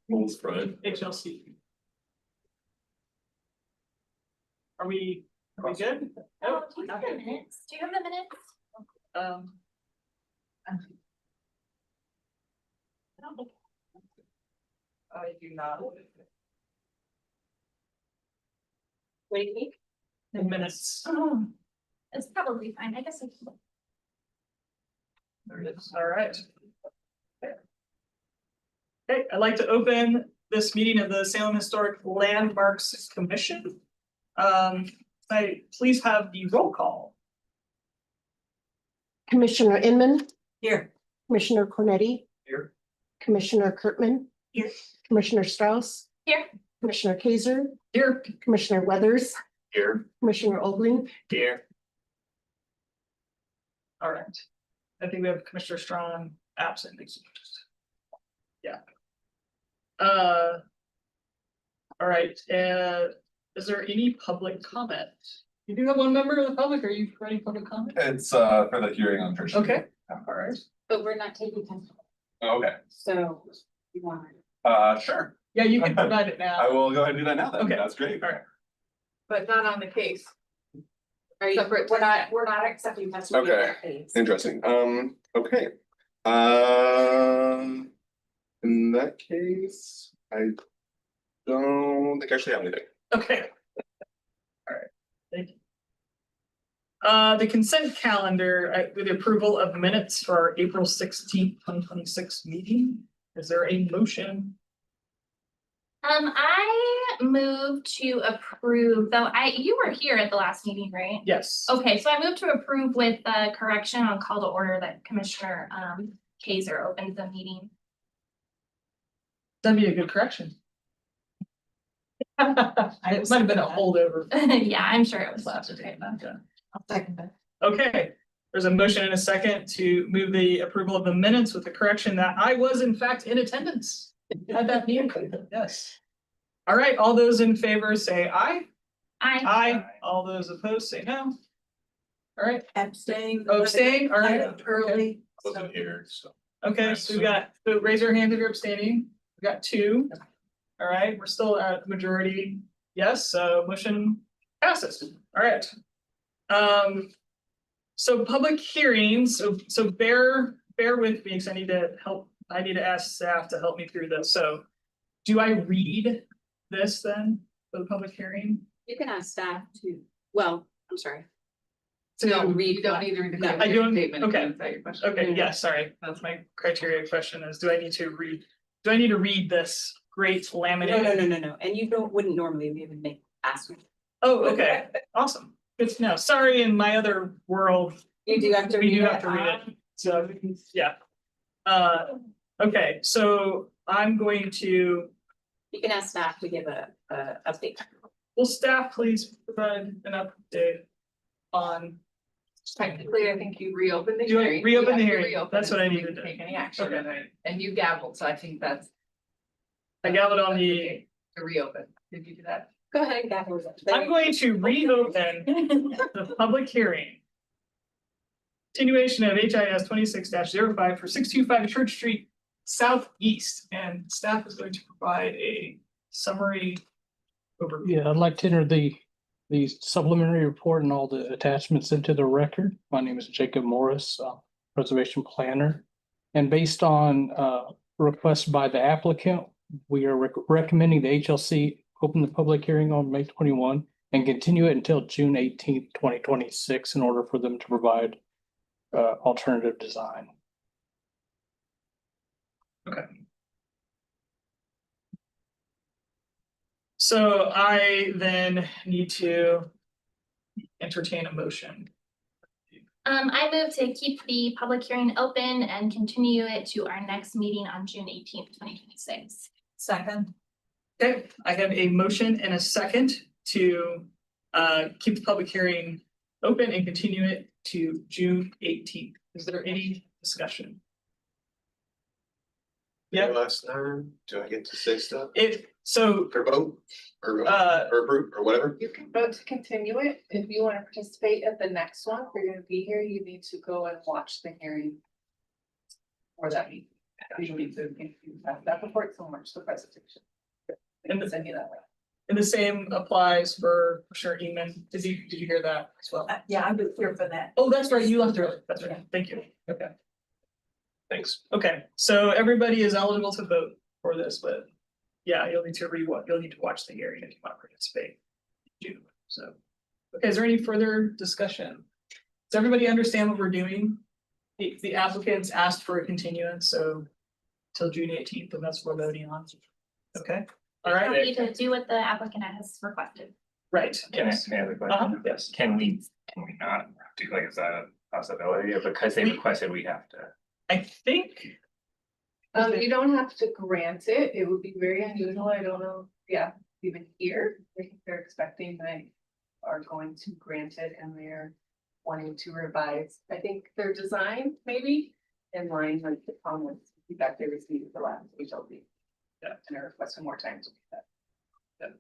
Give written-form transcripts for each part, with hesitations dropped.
Rules front. HLC. Are we good? Oh, do you have the minutes? Do you have the minutes? Um. I do not. Wait. The minutes. It's probably fine, I guess. There it is. All right. Okay, I'd like to open this meeting of the Salem Historic Landmarks Commission. I please have the roll call. Commissioner Inman, Here. Commissioner Cornetti, Here. Commissioner Kurtman. Here. Commissioner Strauss. Here. Commissioner Kaiser, Here. Commissioner Weathers, Here. Commissioner Ogling, Here. All right. I think we have Commissioner Strong absent. Yeah. All right, is there any public comment? You do have one member of the public, are you for any public comment? It's for the hearing on Church Street. Okay, all right. But we're not taking time, Okay, so you want. sure. Yeah, you can provide it I now. will go ahead and do that now then. Okay. That's great. All right. But not on the case. Are you, Separate we're not accepting testimony. Okay. Interesting. Okay. In that case, I don't think I actually have anything. Okay. All right, thank you. The consent calendar with the approval of minutes for our April 16th, 2026 meeting. Is there a motion? I moved to approve, though you were here at the last meeting, right? Yes. Okay, so I moved to approve with the correction on call to order that Commissioner Kaiser opened the meeting. That'd be a good correction. It might have been a holdover. Yeah, I'm sure it was last okay. I'll second that. Okay, there's a motion and a second to move the approval of the minutes with the correction that I was in fact in attendance at that meeting. Yes. All right, all those in favor say aye. Aye. All those opposed say no. All right, Abstain. abstain, all right. Early. I wasn't here, so. Okay, so we got, so raise your hand if you're abstaining. We got two. All right, we're still at majority. Yes, so motion passes. All right. So public hearings, so bear with me because I need to ask staff to help me through this. So do I read this then for the public hearing? You can ask staff to, well, I'm sorry. To You don't need to read the. No, I don't- statement. okay. Is that your question? Okay, yeah, sorry, that's my criteria question is, do I need to read this great laminated? No, and you wouldn't normally even ask me. Oh, okay, awesome, good to know, sorry, in my other world, You do have to we read do it. have to read it, so, yeah. Okay, so I'm going to, You can ask staff to give a update. will staff please provide an update on? Technically, I think you reopened the Do I hearing. reopen You the have to hearing? reopen That's it what I so we need to can do. Take any action Okay. on it, and you gavelled, so I think that's. I gaveled on the, To reopen, did you do that? Go ahead and gather. I'm going to reopen the public hearing. Continuation of HIS 26-05 for 625 Church Street Southeast, and staff is going to provide a summary overview. Yeah, I'd like to enter the supplementary report and all the attachments into the record. My name is Jacob Morris, Preservation Planner. And based on request by the applicant, we are recommending the HLC open the public hearing on May 21 and continue it until June 18th, 2026 in order for them to provide alternative design. Okay. So I then need to entertain a motion. I move to keep the public hearing open and continue it to our next meeting on June 18th, 2026. Second. Okay, I have a motion and a second to keep the public hearing open and continue it to June 18th. Is there any discussion? Yeah. Last time, do I get to say stuff So or vote or approve or whatever? You can vote to continue it. If you want to participate at the next one, if you're gonna be here, you need to go and watch the hearing. Or that meeting. That report's so much, the presentation. And the, Send you that way. and the same applies for Commissioner Eman. Did you hear that as well? Yeah, I was here for that. Oh, that's right, you left early. That's right. Thank you. Okay. Thanks. Okay, so everybody is eligible to vote for this, but yeah, you'll need to watch the hearing if you want to participate. So, okay, is there any further discussion? Does everybody understand what we're doing? The applicants asked for a continuance, so till June 18th, and that's what we're voting on. Okay, all right, Happy to do what the applicant has requested. right. Can I Yes. have a Uh-huh, question? yes. Can we not do like, is that a possibility, or because they We- requested, we have to? I think. You don't have to grant it, it would be very unusual, I don't know, yeah, even here, I think they're expecting they are going to grant it and they're wanting to revise, I think their design maybe in line with the comments feedback they received the last HLD. Yeah. And they're requesting more time to do that.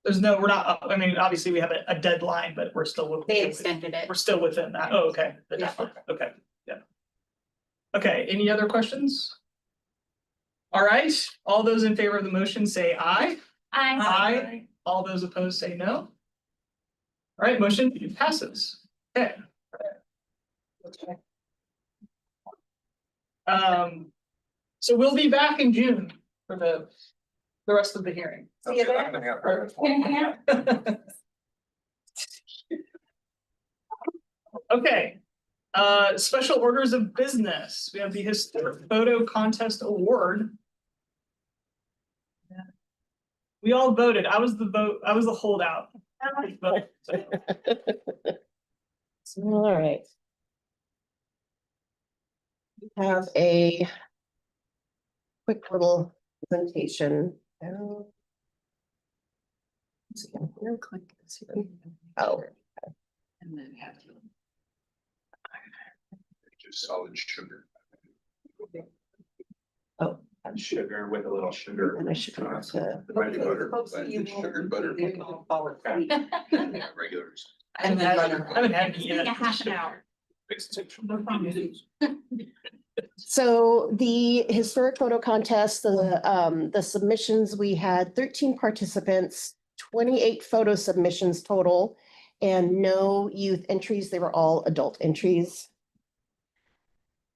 There's no, we're not, I mean, obviously we have a deadline, but we're still. They extended it. We're still within that. Oh, okay. The Yeah. deadline. Okay, yeah. Okay, any other questions? All right, all those in favor of the motion say aye. Aye. All those opposed say no. All right, motion passes. Okay. So we'll be back in June for the rest of the hearing. See you there. Okay, special orders of business. We have the Historic Photo Contest Award. We all voted. I was the holdout. All right. We have a quick little presentation. Let's see, I'm gonna click this here. Oh, And then have. Just solid sugar. oh, Sugar with a little sugar. and I should go to, Ready butter, but it's sugar butter. Yeah, regulars. And I then. haven't had any Like a yet. half an hour. so the historic photo contest, the submissions, we had 13 participants, 28 photo submissions total, and no youth entries. They were all adult entries.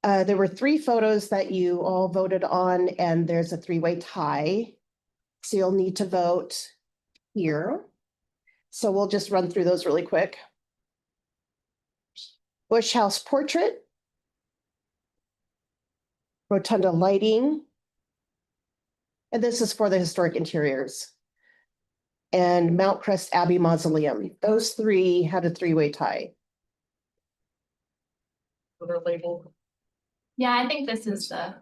There were 3 photos that you all voted on, and there's a 3-way tie. So you'll need to vote here. So we'll just run through those really quick. Bush House Portrait. Rotunda Lighting. And this is for the historic interiors. And Mount Crest Abbey Mausoleum. Those 3 had a 3-way tie. They're labeled. Yeah, I think this is the,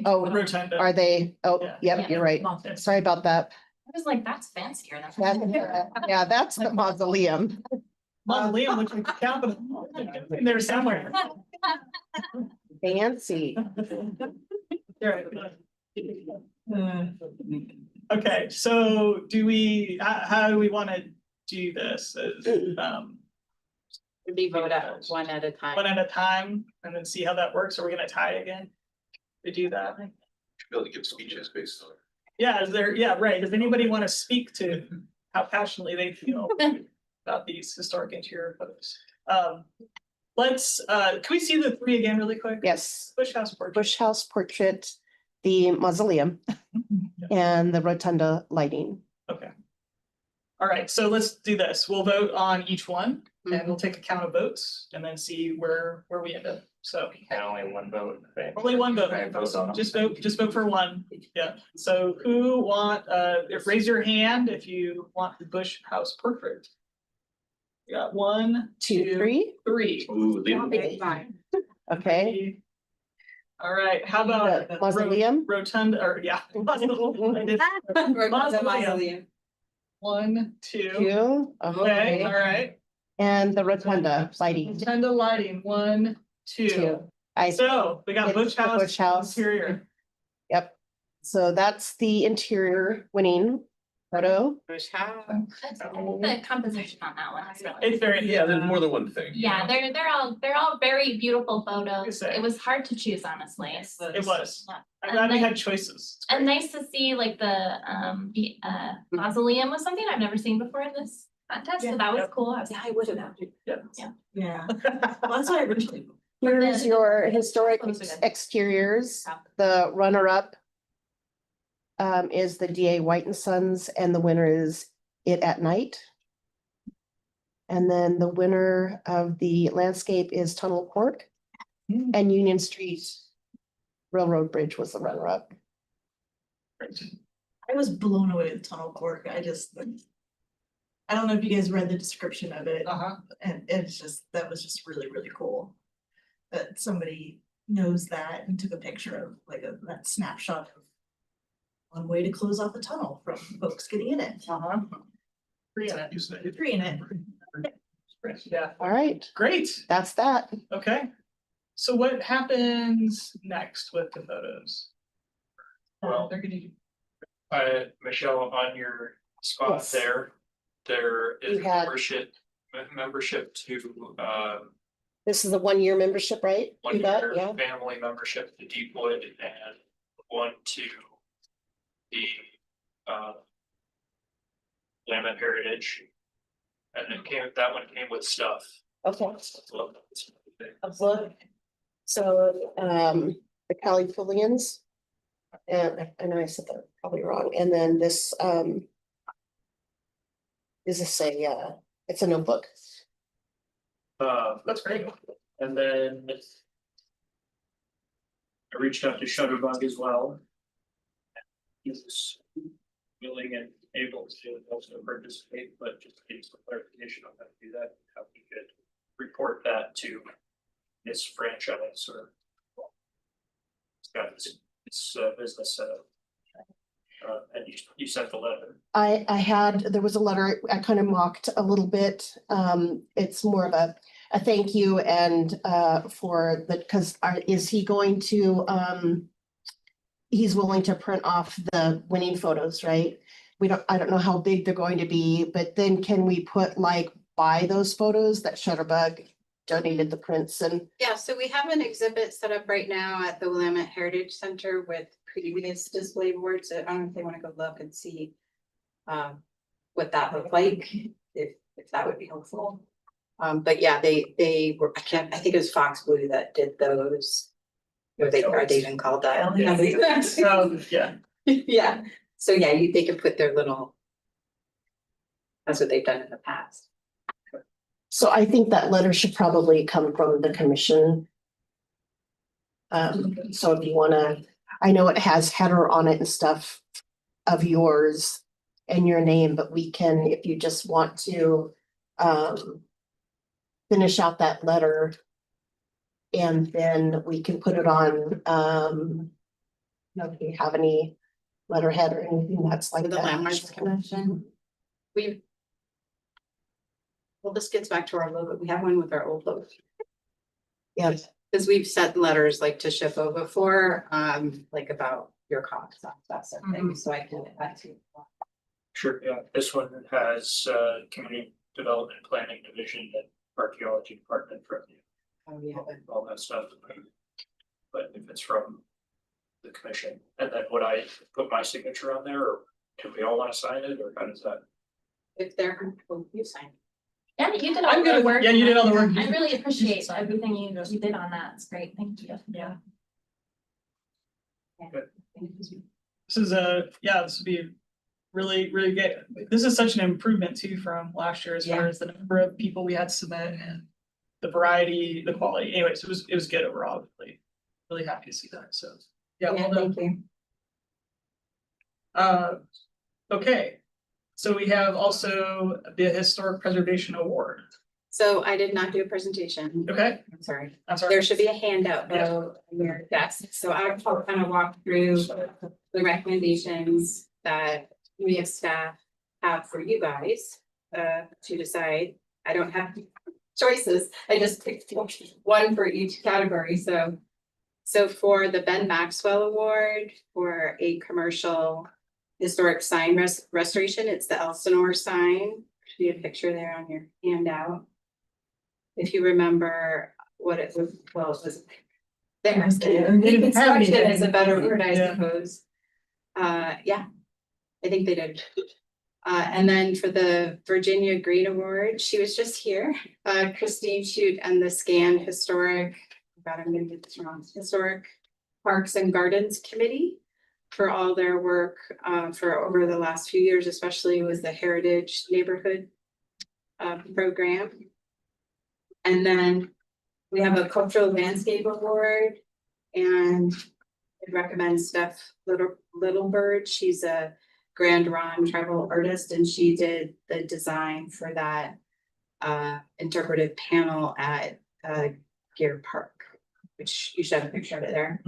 Oh, Rotunda. are they? Oh, Yeah. yep, you're right. Sorry about that. I was like, that's fancier than. Yeah, that's the mausoleum. Mausoleum looks like the Capitol. In there somewhere. Fancy. Right. Okay, so do we, how do we want to do this? We vote out one at a time. One at a time and then see how that works? Are we gonna tie again? To do that? Be able to give speeches based on. Yeah, is there, yeah, right. Does anybody want to speak to how passionately they feel about these historic interior photos? Let's, can we see the 3 again really quick? Yes, Bush House Portrait. Bush House Portrait, the mausoleum, and the rotunda lighting. Okay. All right, so let's do this. We'll vote on each one and Mm-hmm. we'll take a count of votes and then see where we end up. So And only one vote. right? only one vote. I vote on them. Just vote for one. Yeah. So who raise your hand if you want the Bush House Portrait. We got 1, 2, 2, 3, 3. Ooh, okay. All right, how about The mausoleum, Rotunda, or yeah. Mausoleum. 1, 2. 2, Okay, all okay, right. and the rotunda lighting, Rotunda lighting, 1, 2. 2. I, So we got It's Bush the House. Bush House. Interior. yep. So that's the interior winning. photo. The composition on that one is really. It's very. Yeah, there's more than one thing. Yeah, they're all very beautiful photos. say. It was hard to choose, honestly. It was. I'm And glad we then- had choices. It's And great. nice to see like the mausoleum was something I've never seen before in this contest, so that was Yep. cool. I was like, I would have. Yeah. Well, that's what I originally. Here's your historic Close again. exteriors. The runner-up is the DA White and Sons, and the winner is It at Night. And then the winner of the landscape is Tunnel Court, Hmm. and Union Street Railroad Bridge was the runner-up. I was blown away with Tunnel Court. I don't know if you guys read the description of it. Uh-huh. And that was just really, really cool. That somebody knows that and took a picture of that snapshot of one way to close off the tunnel from folks getting in it. Uh-huh. Free in it. Free in it. Yeah, All right, great. that's that. Okay. So what happens next with the photos? Well- They're gonna. Michelle, on your spot Yes. there is You had- membership to, This is a one-year membership, right? one You got, year yeah. family membership to Deepwood and one to the, Willamette Heritage. And that one came with stuff. Okay. So, Look. So, the Californians. And I know I said that probably wrong, and then this, is this it's a notebook. That's great. And then I reached out to Shutterbug as well. He was willing and able to also participate, but just need some clarification on how to do that, how we could report that to this franchise or. It's got its business set up. And you sent the letter. There was a letter, I kind of mocked a little bit. It's more of a thank you and, for the, is he going to, he's willing to print off the winning photos, right? I don't know how big they're going to be, but then can we put buy those photos that Shutterbug donated the prints and, Yeah, so we have an exhibit set up right now at the Willamette Heritage Center with previous display boards. I don't know if they want to go look and see what that looked like, if that would be helpful. But yeah, they were, I think it was Fox Blue that did those. Or are they even called that? Yeah. Yeah, so yeah, they can put their little. That's what they've done in the past. so I think that letter should probably come from the commission. So if you wanna, I know it has header on it and stuff of yours and your name, but we can, if you just want to, finish out that letter. And then we can put it on, if you have any letterhead or anything that's like For the that. Landmarks Commission. Well, this gets back to our logo. We have one with our old logo. Yeah. Because we've sent letters to SHPO before, about your costs, that sort of thing, so I can get that to you. Sure, yeah, this one has community development planning division and archaeology department from you. Oh, yeah. All that stuff. But if it's from the commission, and then would I put my signature on there, or do we all want to sign it, or how does that? If they're comfortable, you sign. Yeah, you did I'm all good. the work. Yeah, you did all the work. I really You appreciate should sign. everything you did on that. It's great. Thank you. Yeah. Good. This is this would be really, really good. This is such an improvement too from last year as far as the number of people we had submit and the variety, the quality. Anyways, it was good overall. Really happy to see that. So yeah, well done. Thank you. Okay. So we have also the Historic Preservation Award. So I did not do a presentation. Okay, I'm sorry. I'm sorry. There should be a handout though on your desk, so I'll kind of walk through the recommendations that we as staff have for you guys. To decide, I don't have choices, I just picked one for each category, so for the Ben Maxwell Award for a commercial historic sign restoration. It's the Elsinore sign. Should be a picture there on your handout. If you remember what it was, well, it was there. Reconstruction is a better word, I Yeah. suppose. Yeah, I think they did. And then for the Virginia Green Award, she was just here, Christine Shute and the SCAN Historic, God, I'm gonna get this wrong, Historic Parks and Gardens Committee for all their work, for over the last few years, especially with the Heritage Neighborhood program. And then we have a Cultural Landscape Award, and I'd recommend Steph Littlebird. She's a Grand Ron tribal artist, and she did the design for that interpretive panel at Gear Park, which you should have a picture of it there.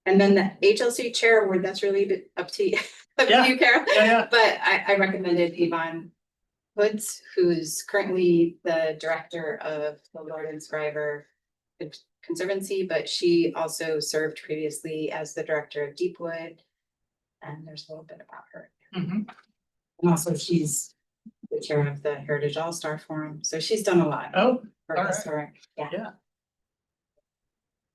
And then the HLC Chair Award, that's really up to you, Yeah. Carol. Yeah. But I recommended Yvonne Hoods, who's currently the director of the Lord and Scriver Conservancy, but she also served previously as the director of Deepwood. And there's a little bit about her. Mhm. And also she's the chair of the Heritage All-Star Forum, so she's done a lot Oh, for all right. historic, yeah.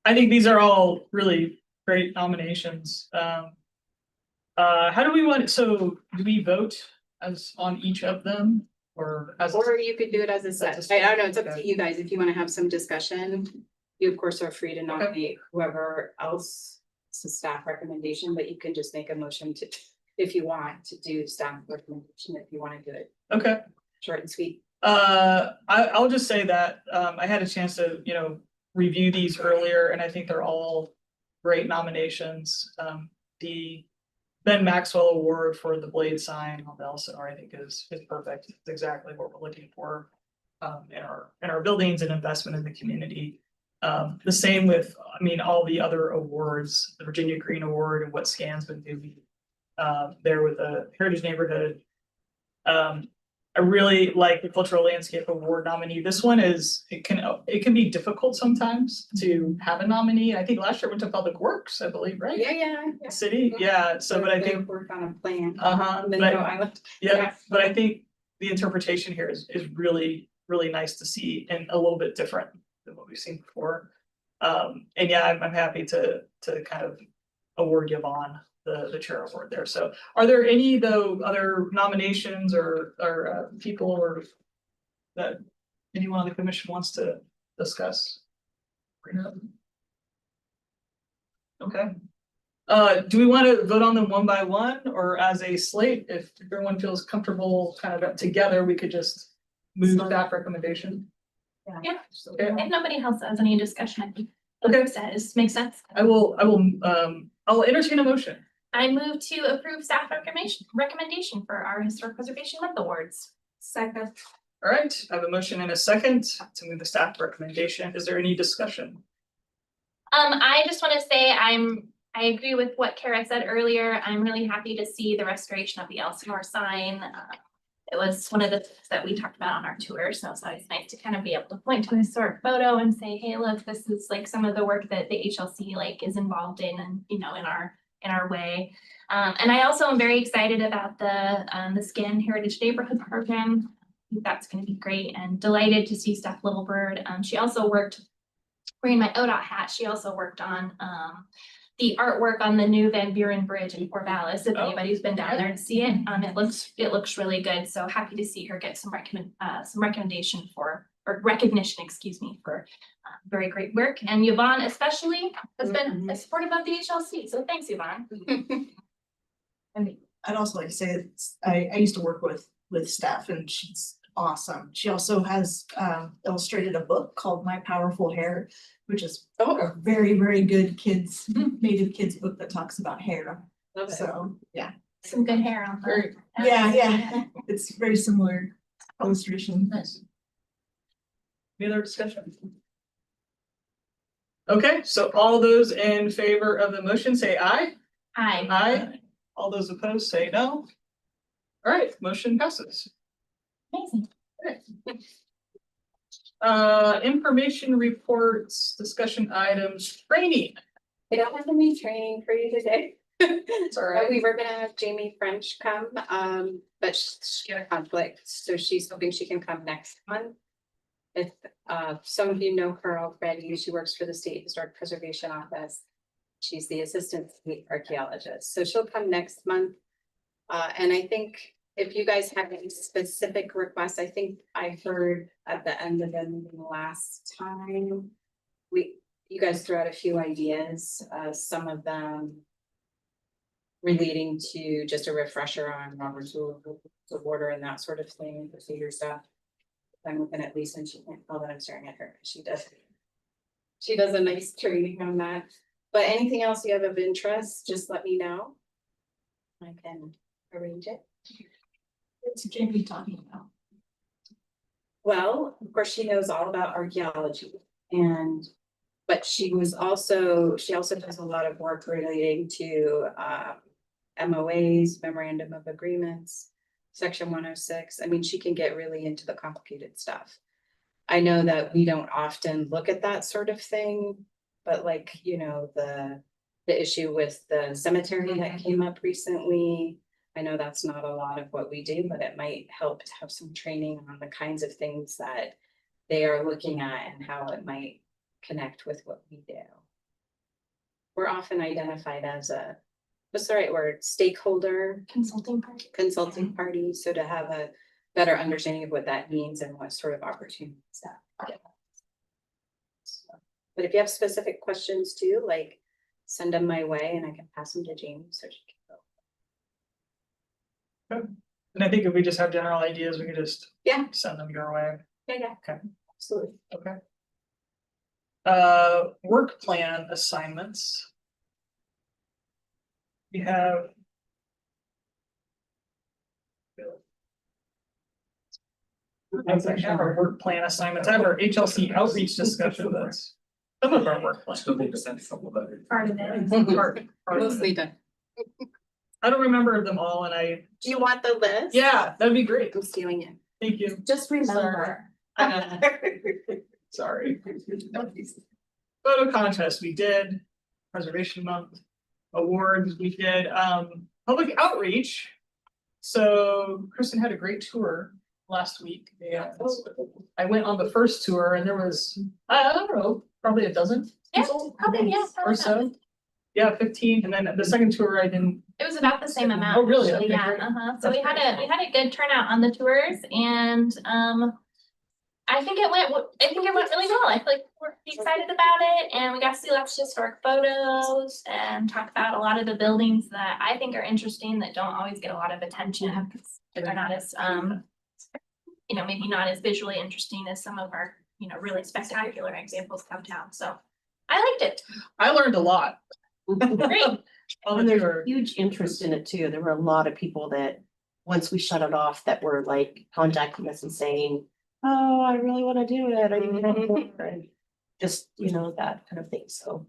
I think these are all really great nominations. How do we want, so do we vote as on each of them or as? Or you could do it as a set. As a I don't know, it's up okay. to you guys. If you want to have some discussion, you of course are free to nominate whoever else. It's a staff recommendation, but you can just make a motion to, if you want to do staff recommendation, if you want to do it Okay. short and sweet. I'll just say that, I had a chance to, review these earlier and I think they're all great nominations. The Ben Maxwell Award for the Blade sign on the Elsinore, I think is perfect. It's exactly what we're looking for, in our buildings and investment in the community. The same with, all the other awards, the Virginia Green Award and what SCAN's been doing, there with the Heritage Neighborhood. I really like the Cultural Landscape Award nominee. This one is, it can be difficult sometimes to have a nominee. I think last year it went to Public Works, I believe, right? Yeah. City, yeah, so but I They think, work on a plan. but Minnesota Island. yeah, but I think the interpretation here is really, really nice to see and a little bit different than what we've seen before. And yeah, I'm happy to kind of award Yvonne the chair award there. So are there any other nominations or people or that anyone on the commission wants to discuss? Bring it up. Okay. Do we want to vote on them one by one or as a slate? If everyone feels comfortable kind of together, we could just move that recommendation. Yeah. Okay. If nobody else has any discussion, I think Okay. says makes sense. I'll entertain a motion. I move to approve staff recommendation for our Historic Preservation Month Awards. Second. All right, I have a motion and a second to move the staff recommendation. Is there any discussion? I just want to say I agree with what Kara said earlier. I'm really happy to see the restoration of the Elsinore sign. It was one of the things that we talked about on our tour, so it's always nice to kind of be able to point to a historic photo and say, hey, look, this is like some of the work that the HLC is involved in and in our way. And I also am very excited about the SCAN Heritage Neighborhood Program. I think that's going to be great and delighted to see Steph Littlebird. She also worked, wearing my ODOT hat, she also worked on the artwork on the new Van Buren Bridge in Corvallis. If anybody's been down there to see it, it looks really good. So happy to see her get some recognition for very great work. And Yvonne especially has been supportive of the HLC. So thanks, Yvonne. And I'd also like to say I used to work with Steph and she's awesome. She also has illustrated a book called My Powerful Hair, which is a very, very good native kids book that talks about hair. Love it. So, yeah. Some good hair on her. Yeah. It's very similar illustration. Nice. Any other discussion? Okay, so all those in favor of the motion say aye. Hi. Aye. All those opposed say no. All right, motion passes. Amazing. Information reports, discussion items, training. I don't have any training for you today. all right. We were gonna have Jamie French come, but she had a conflict, so she's hoping she can come next month. If, some of you know her already, she works for the State Historic Preservation Office. She's the assistant state archaeologist, so she'll come next month. And I think if you guys have any specific requests, I think I heard at the end of the meeting last time. You guys threw out a few ideas, some of them relating to just a refresher on Robert's Rule of Order and that sort of thing, and procedure stuff. I'm looking at Lisa and she can't tell that I'm staring at her. She does a nice training on that. But anything else you have of interest, just let me know. I can arrange it. What's Jamie talking about? Well, of course, she knows all about archaeology but she also does a lot of work relating to MOAs, memorandum of agreements, section 106. I mean, she can get really into the complicated stuff. I know that we don't often look at that sort of thing, but like, you know, the issue with the cemetery that came up recently. I know that's not a lot of what we do, but it might help to have some training on the kinds of things that they are looking at and how it might connect with what we do. We're often identified as what's the right word, stakeholder Consulting party. consulting party, so to have a better understanding of what that means and what sort of opportunities that. But if you have specific questions too, like send them my way and I can pass them to Jamie so she can go. And I think if we just have general ideas, we can just Yeah. send them your way. Yeah, Okay. absolutely. Okay. Work plan assignments. We have. I think I have our work plan assignments. I have our HLC outreach discussion. That's some of our work plan. Part of it. Part of Mostly it. done. I don't remember them all and Do you want the list? yeah, that'd be great. I'm stealing it. Thank you. Just remember. Sorry. Photo contest, we did. Preservation Month awards, we did, public outreach. So Kristen had a great tour last week. Yeah. I went on the first tour and there was, I don't know, probably a dozen. Yeah, people, probably, yeah, Or probably so. Yeah, 15. And then the second tour, I didn't. It was about the same amount. Oh, really? actually, Okay, yeah, great. So we had a good turnout on the tours and I think it went really well. I feel like we're excited about it and we got to see lots of historic photos and talk about a lot of the buildings that I think are interesting that don't always get a lot of attention because they're not as maybe not as visually interesting as some of our, really spectacular examples downtown. So I liked it. I learned a lot. Great. On And the there's tour. huge interest in it too. There were a lot of people that, once we shut it off, that were like contacting us and saying, oh, I really want to do it. I need help. And just, that kind of thing. So.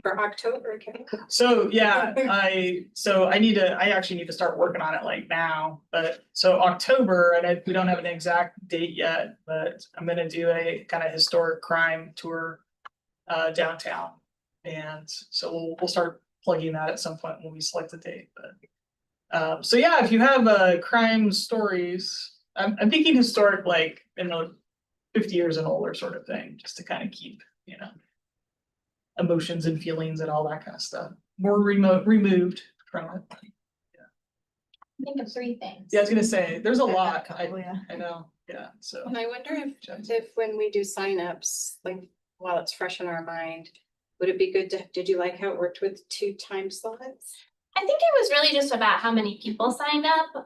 For October, okay. So, yeah, I actually need to start working on it like now, but so October, and we don't have an exact date yet, but I'm gonna do a kind of historic crime tour downtown. And so we'll start plugging that at some point when we select the date, but so yeah, if you have crime stories, I'm thinking historic, like, 50 years and older sort of thing, just to kind of keep, emotions and feelings and all that kind of stuff more removed from it. Think of 3 things. Yeah, I was gonna say, there's a lot, Yeah. I know, yeah, so. And I wonder if when we do signups, like while it's fresh in our mind, would it be good did you like how it worked with 2 time slots? I think it was really just about how many people signed up.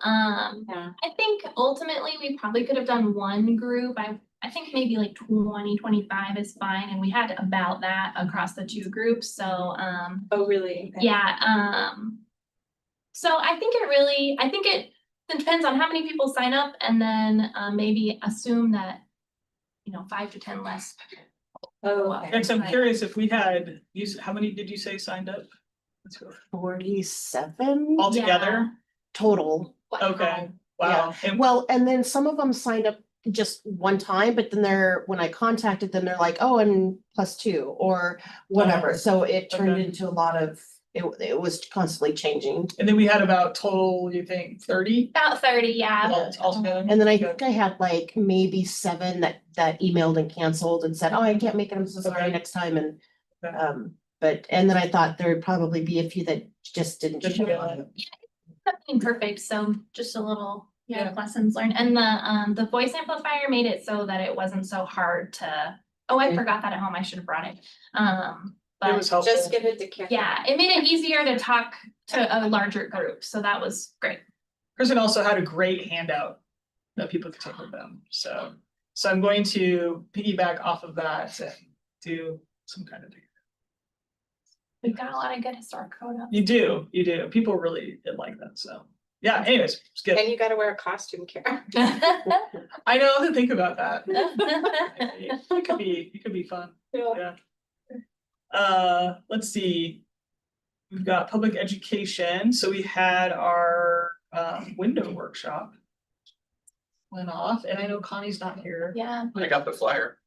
Yeah. I think ultimately we probably could have done 1 group. I think maybe like 20, 25 is fine. And we had about that across the 2 groups. So, Oh, really? Okay. yeah. So I think it depends on how many people sign up and then, maybe assume that, 5 to 10 less. Oh, okay. Next, I'm curious if we had, how many did you say signed up? 47 Altogether? total. Okay, wow. And Well, and then some of them signed up just one time, but then when I contacted them, they're like, oh, and +2 or whatever. Oh, So it turned okay. into a lot of it was constantly changing. And then we had about total, you think, 30? About 30, yeah. Altogether? And then I think I had like maybe 7 that emailed and canceled and said, oh, I can't make it, I'm so sorry, Okay. next time, and Okay. but, and then I thought there would probably be a few that just didn't Just show get up. on it. Nothing perfect, so just a little, Yeah. lessons learned. And the voice amplifier made it so that it wasn't so hard to, oh, I forgot that at home, I should have brought it. It was But helpful. Just give it to Karen. yeah, it made it easier to talk to a larger group, so that was great. Kristen also had a great handout that people could take with them, so I'm going to piggyback off of that and do some kind of. We've got a lot of good historic photos. You do, people really did like that, so, yeah, anyways, it's good. And you gotta wear a costume, Karen. I know, I have to think about that. It could be fun, yeah. Let's see. We've got public education, so we had our window workshop. Went off, and I know Connie's not here. Yeah, I got the flyer.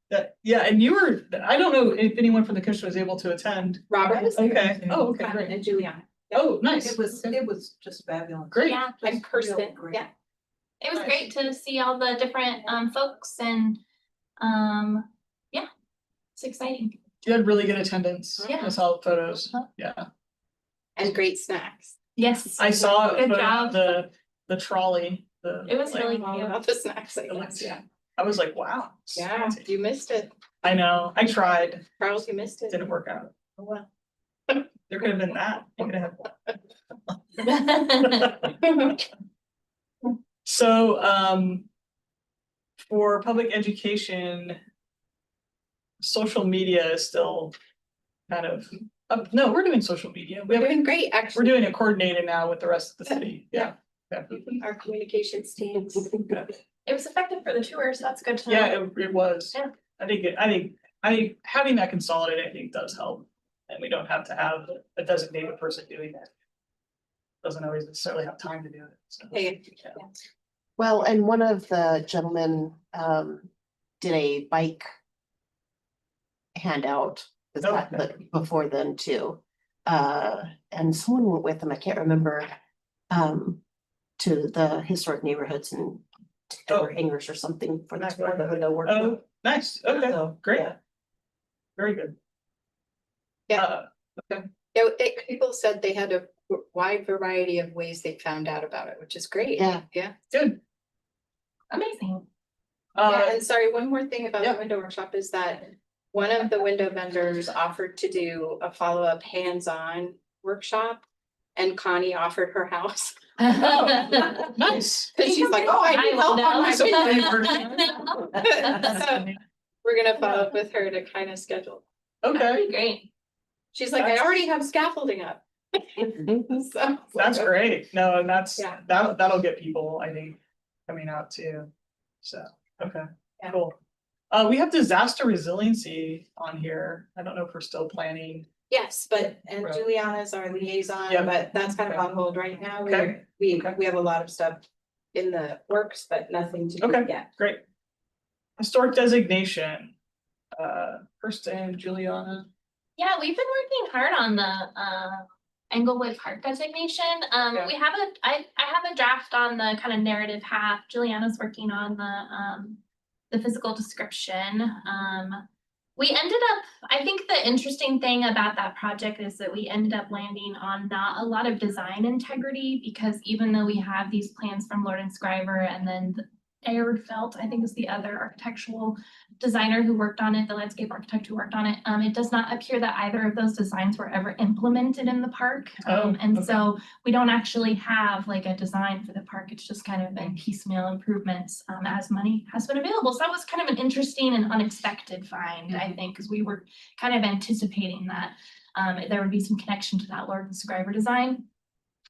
Yeah, and you were, I don't know if anyone from the commission was able to attend. Robert was there. Okay, oh, okay, great. And Juliana. Oh, nice. It was just fabulous. Great. yeah, In Just person, really great. yeah. It was Nice. great to see all the different folks and yeah, it's exciting. You had really good attendance. Yeah. I saw photos, Uh-huh. yeah. And great snacks. Yes. I saw Good job. the trolley, It was really All cute. about the snacks. I the- guess. yeah. I was like, wow. it's Yeah, fancy. you missed it. I know, I tried, Charles, you missed it. didn't work out. Oh, well. There could have been that. You could have. So, for public education, social media is still kind of, no, we're doing social media. We're doing great, We're actually. doing it coordinated now with the rest of the city. Yeah. Yeah. Our communications teams. It was effective for the tours, that's good to know. Yeah, it was. Yeah. I think having that consolidated, I think does help. And we don't have to have a designated person doing that. Doesn't always necessarily have time to do it, so. Hey, Yeah. Well, and one of the gentlemen did a bike handout with Oh, that, okay. but before then too. And someone went with him, I can't remember, to the historic neighborhoods and Oh. or English or something for That's that part of the window Oh, workshop. nice, okay, So, great, yeah. very good. Yeah. Uh, people said they had a wide variety of ways they found out about it, which is great. Yeah. Yeah. Good. Amazing. Yeah, and sorry, one more thing about yeah. the window workshop is that one of the window vendors offered to do a follow-up hands-on workshop. And Connie offered her house. Nice. Cause she's like, oh, I need help on my So window. So we're gonna follow up with her to kind of schedule. Okay, That'd be great. She's like, I already have scaffolding up. So- that's great. No, and that's, Yeah. that'll get people, I think, coming out too. So, okay, Yeah. cool. We have disaster resiliency on here. I don't know if we're still planning. Yes, but, and Right. Juliana's our liaison, Yeah. but that's kind of Okay. on hold right now. Okay. We have a lot of stuff in the works, but nothing to do Okay. yet. Great. Historic designation. Kristen, Juliana. Yeah, we've been working hard on the Englewood Park designation. Yeah. We have I have a draft on the kind of narrative half. Juliana's working on the physical description. We ended up, I think the interesting thing about that project is that we ended up landing on not a lot of design integrity, because even though we have these plans from Lord and Scriver, and then Felt, I think is the other architectural designer who worked on it, the landscape architect who worked on it. It does not appear that either of those designs were ever implemented in the park. Oh, And okay. so we don't actually have like a design for the park. It's just kind of been piecemeal improvements as money has been available. So that was kind of an interesting and unexpected find, I think, because we were kind of anticipating that there would be some connection to that Lord and Scriver design.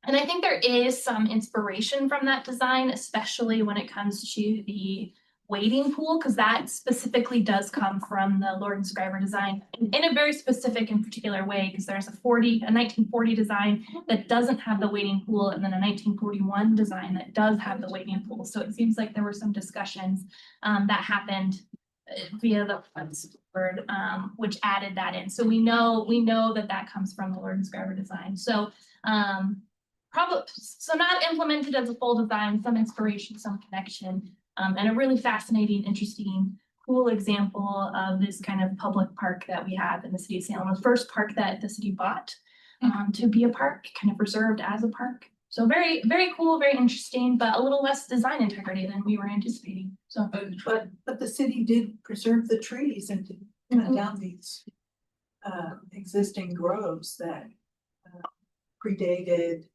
And I think there is some inspiration from that design, especially when it comes to the wading pool, because that specifically does come from the Lord and Scriver design in a very specific and particular way, because there's a 1940 design that doesn't have the wading pool, and then a 1941 design that does have the wading pool. So it seems like there were some discussions that happened via the funds board, which added that in. So we know that that comes from the Lord and Scriber design. So, probably, so not implemented as a full design, some inspiration, some connection, and a really fascinating, interesting, cool example of this kind of public park that we have in the city of Salem, the first park that the city bought, to be a park, kind of reserved as a park. So very, very cool, very interesting, but a little less design integrity than we were anticipating. So But the city did preserve the trees and to cut down these existing groves that predated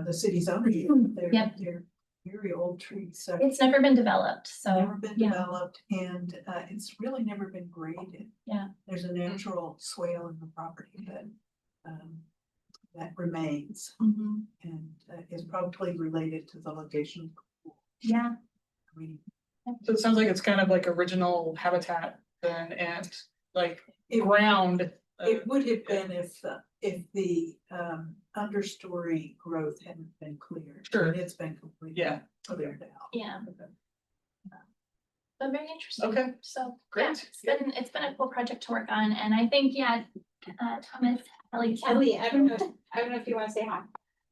the city's ownership. Yep. They're very old trees, so it's never been developed. So never been yeah. developed and it's really never been graded. Yeah. There's a natural swale in the property that remains Mhm. and is probably related to the location. Yeah. I mean, So it sounds like it's kind of like original habitat then and like It- ground. It would have been if the understory growth hadn't been cleared. Sure. And it's been completely Yeah. cleared out. Yeah. But very interesting. Okay, So great. yeah, it's been a cool project to work on, and I think Thomas, Kelly, I don't know if you wanna say hi.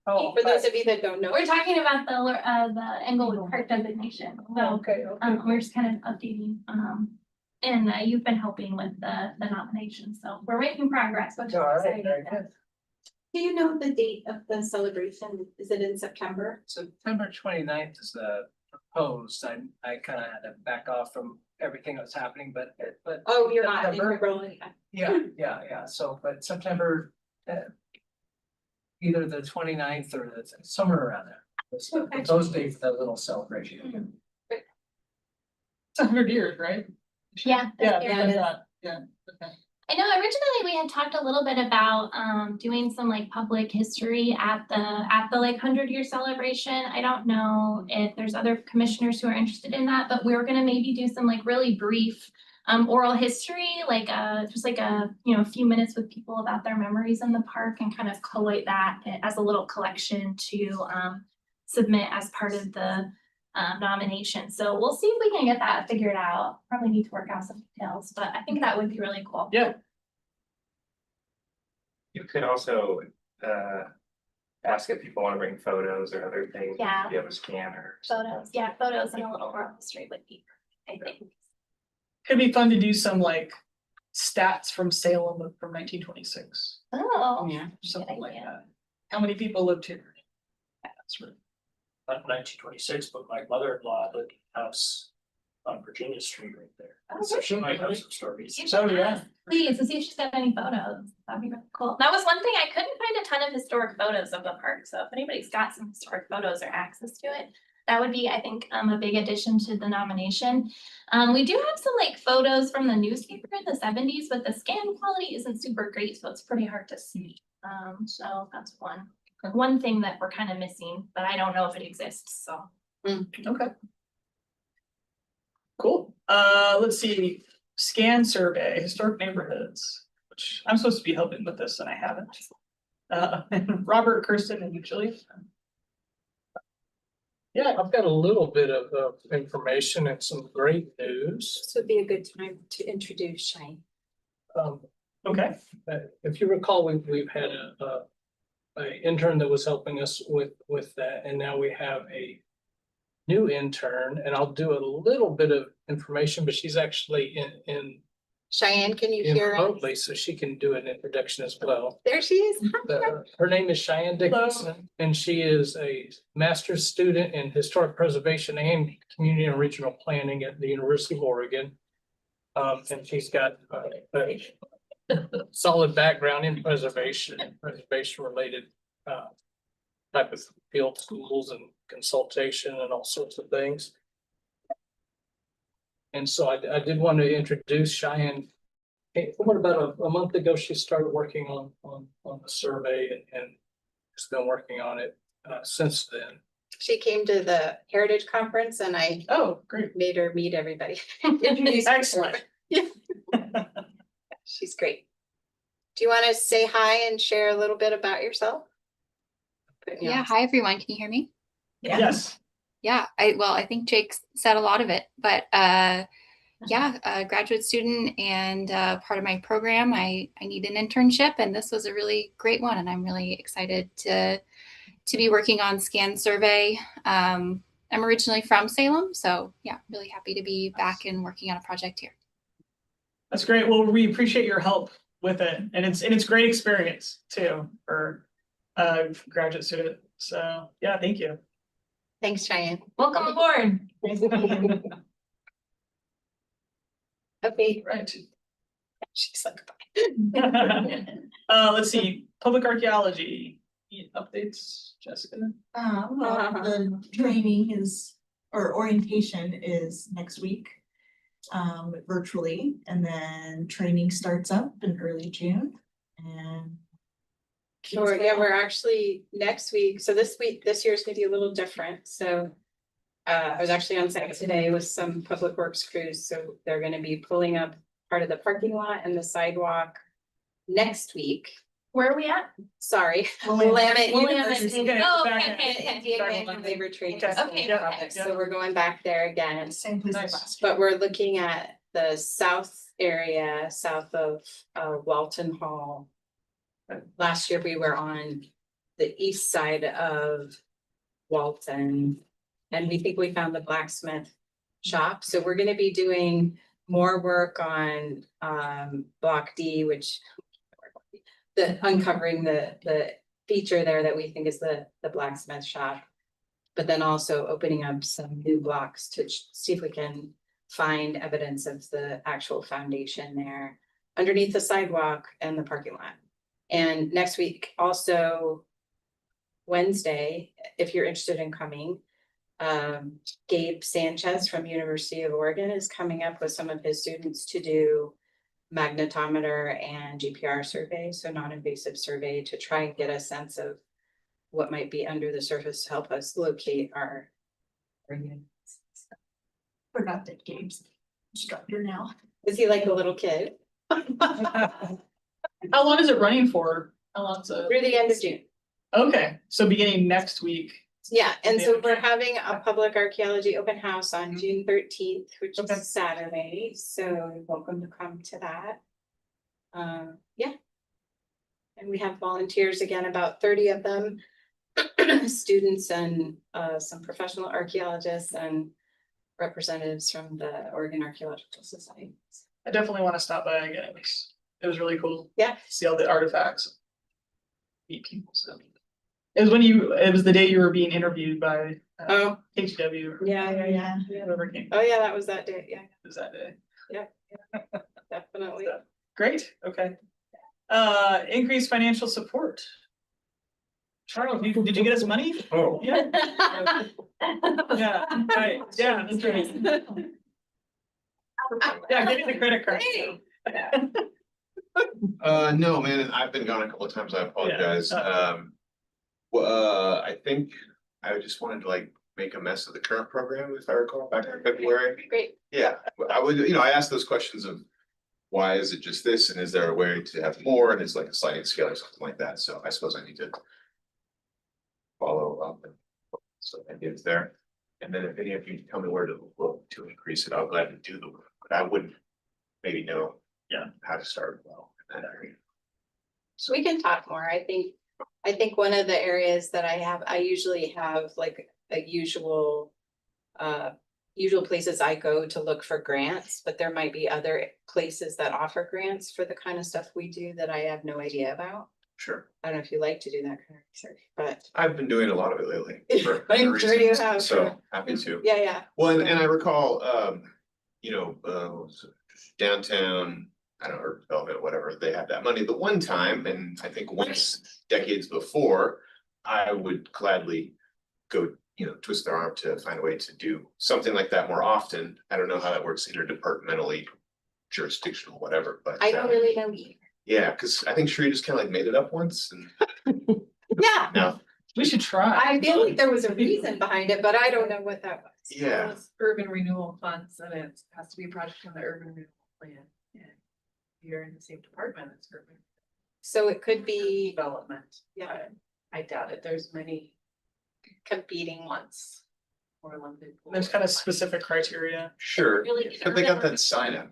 Oh, For those of you that don't know. we're talking about the Englewood Park designation. So okay, okay. we're just kind of updating. And you've been helping with the nomination, so we're making progress, which is All right, exciting. very good. Do you know the date of the celebration? Is it in September? September 29th is the proposed. I kind of had to back off from everything that was happening, but. Oh, you're not in September- rolling. Yeah, so, but September, either the 29th or somewhere around there. Okay. Those days, that little celebration. It's 100 years, right? Yeah. Yeah, this year. I thought, yeah, okay. I know originally we had talked a little bit about doing some like public history at the like 100-year celebration. I don't know if there's other commissioners who are interested in that, but we were gonna maybe do some like really brief oral history, like just like a few minutes with people about their memories in the park and kind of collate that as a little collection to submit as part of the nomination. So we'll see if we can get that figured out. Probably need to work out some details, but I think that would be really cool. Yeah. You could also ask if people want to bring photos or other things. Yeah. Be able to scan or. Photos, yeah, photos and a little oral history would be, I think. Could be fun to do some like stats from Salem from 1926. Oh, Yeah, something like idea. that. How many people lived here? That's right. Not 1926, but my mother-in-law lived in a house on Virginia Street right there. Oh, So she might have really? some stories. You So, should yeah. ask, please, to see if she's got any photos. That'd be really cool. That was one thing, I couldn't find a ton of historic photos of the park, so if anybody's got some historic photos or access to it, that would be, I think, a big addition to the nomination. We do have some like photos from the newspaper in the 70s, but the scan quality isn't super great, so it's pretty hard to see. So that's one thing that we're kind of missing, but I don't know if it exists, so. Okay. Cool. Let's see, scan survey, historic neighborhoods, which I'm supposed to be helping with this and I haven't. Robert, Kirsten and Julie. Yeah, I've got a little bit of information and some great news. This would be a good time to introduce Shane. Okay, If you recall, we've had a intern that was helping us with that, and now we have a new intern, and I'll do a little bit of information, but she's actually in Cheyenne, can you hear us? remotely, so she can do an introduction as well. There she is. Her name is Cheyenne Dickinson, and she is a master's student in historic preservation and community and regional planning at the University of Oregon. And she's got a solid background in preservation related type of field schools and consultation and all sorts of things. And so I did want to introduce Cheyenne. What about a month ago, she started working on the survey and has been working on it since then. She came to the Heritage Conference and I oh, great, made her meet everybody. excellent. She's great. Do you want to say hi and share a little bit about yourself? Putting you Yeah, on- hi everyone, can you hear me? Yes, Yeah, I think Jake said a lot of it, but yeah, a graduate student and part of my program. I need an internship, and this was a really great one. And I'm really excited to be working on Scan Survey. I'm originally from Salem, so yeah, really happy to be back and working on a project here. That's great. Well, we appreciate your help with it, and it's great experience too for graduate student. So yeah, thank you. Thanks, Cheyenne. Welcome aboard. Okay. Right. She's like, Let's see, public archaeology updates, Jessica. Well, the training is, or orientation is next week, virtually, and then training starts up in early June, and. Sure, yeah, we're actually next week, so this year's gonna be a little different, so. I was actually on site today with some public works crews, so they're gonna be pulling up part of the parking lot and the sidewalk next week. Where are we at? Sorry. Willamette University. Oh, back okay, in. okay. Labor training. Okay. Okay, Yeah, okay. yeah. So we're going back there again, Same place as Nice. last year. but we're looking at the south area, south of Walton Hall. Last year we were on the east side of Walton. And we think we found the blacksmith shop, so we're gonna be doing more work on Block D, which. The uncovering the feature there that we think is the blacksmith shop. But then also opening up some new blocks to see if we can find evidence of the actual foundation there. Underneath the sidewalk and the parking lot. And next week, also Wednesday, if you're interested in coming. Gabe Sanchez from University of Oregon is coming up with some of his students to do magnetometer and GPR survey, so non-invasive survey, to try and get a sense of what might be under the surface to help us locate our units. Forgot that Gabe's instructor now. Is he like a little kid? How long is it running for? How long's it? Through the end of June. Okay, so beginning next week. Yeah, and so we're Okay. having a public archaeology open house on June 13th, which Okay. is Saturday, so you're welcome to come to that. Yeah. And we have volunteers, again, about 30 of them, students and some professional archaeologists and representatives from the Oregon Archaeological Society. I definitely want to stop by again. It was really cool. Yeah. See all the artifacts. Meet people, so. It was the day you were being interviewed by Oh, HW. or yeah. Whoever came, Oh, yeah, that was that day, yeah, it was that day. definitely. Great, okay. Increased financial support. Charles, did you get us money? Oh, Yeah, yeah, right, yeah, that's right. Yeah, give me the credit card. Hey. no, man, I've been gone a couple of times. I apologize. I think I just wanted to like make a mess of the current program, if I recall, back in February. Great. Yeah, I would, I asked those questions of why is it just this and is there a way to have more and it's like a sliding scale or something like that. So I suppose I need to follow up and so ideas there. And then if any of you tell me where to look to increase it, I'll gladly do the work, but I wouldn't maybe know. Yeah. How to start well in that area. So we can talk more. I think one of the areas that I usually have like a usual places I go to look for grants, but there might be other places that offer grants for the kind of stuff we do that I have no idea about. Sure. I don't know if you like to do that kind of research, but I've been doing a lot of it lately. for I'm other sure you reasons, have, So sure. happy to. yeah. Well, and I recall, downtown, I don't know, urban development, whatever, they had that money the one time, and I think once decades before, I would gladly go, twist their arm to find a way to do something like that more often. I don't know how that works interdepartmentally, jurisdictional, whatever, but. I don't really know either. Yeah, cause I think Sheree just kind of like made it up once and Yeah, now, We should try. I feel like there was a reason behind it, but I don't know what that was. yeah, Urban renewal funds, and it has to be a project on the urban renewal plan. And you're in the same department as urban So it could be, development. yeah, I doubt it. There's many competing ones. Or Olympic. There's kind of specific criteria. Sure, Really get but they got rid of that sign up.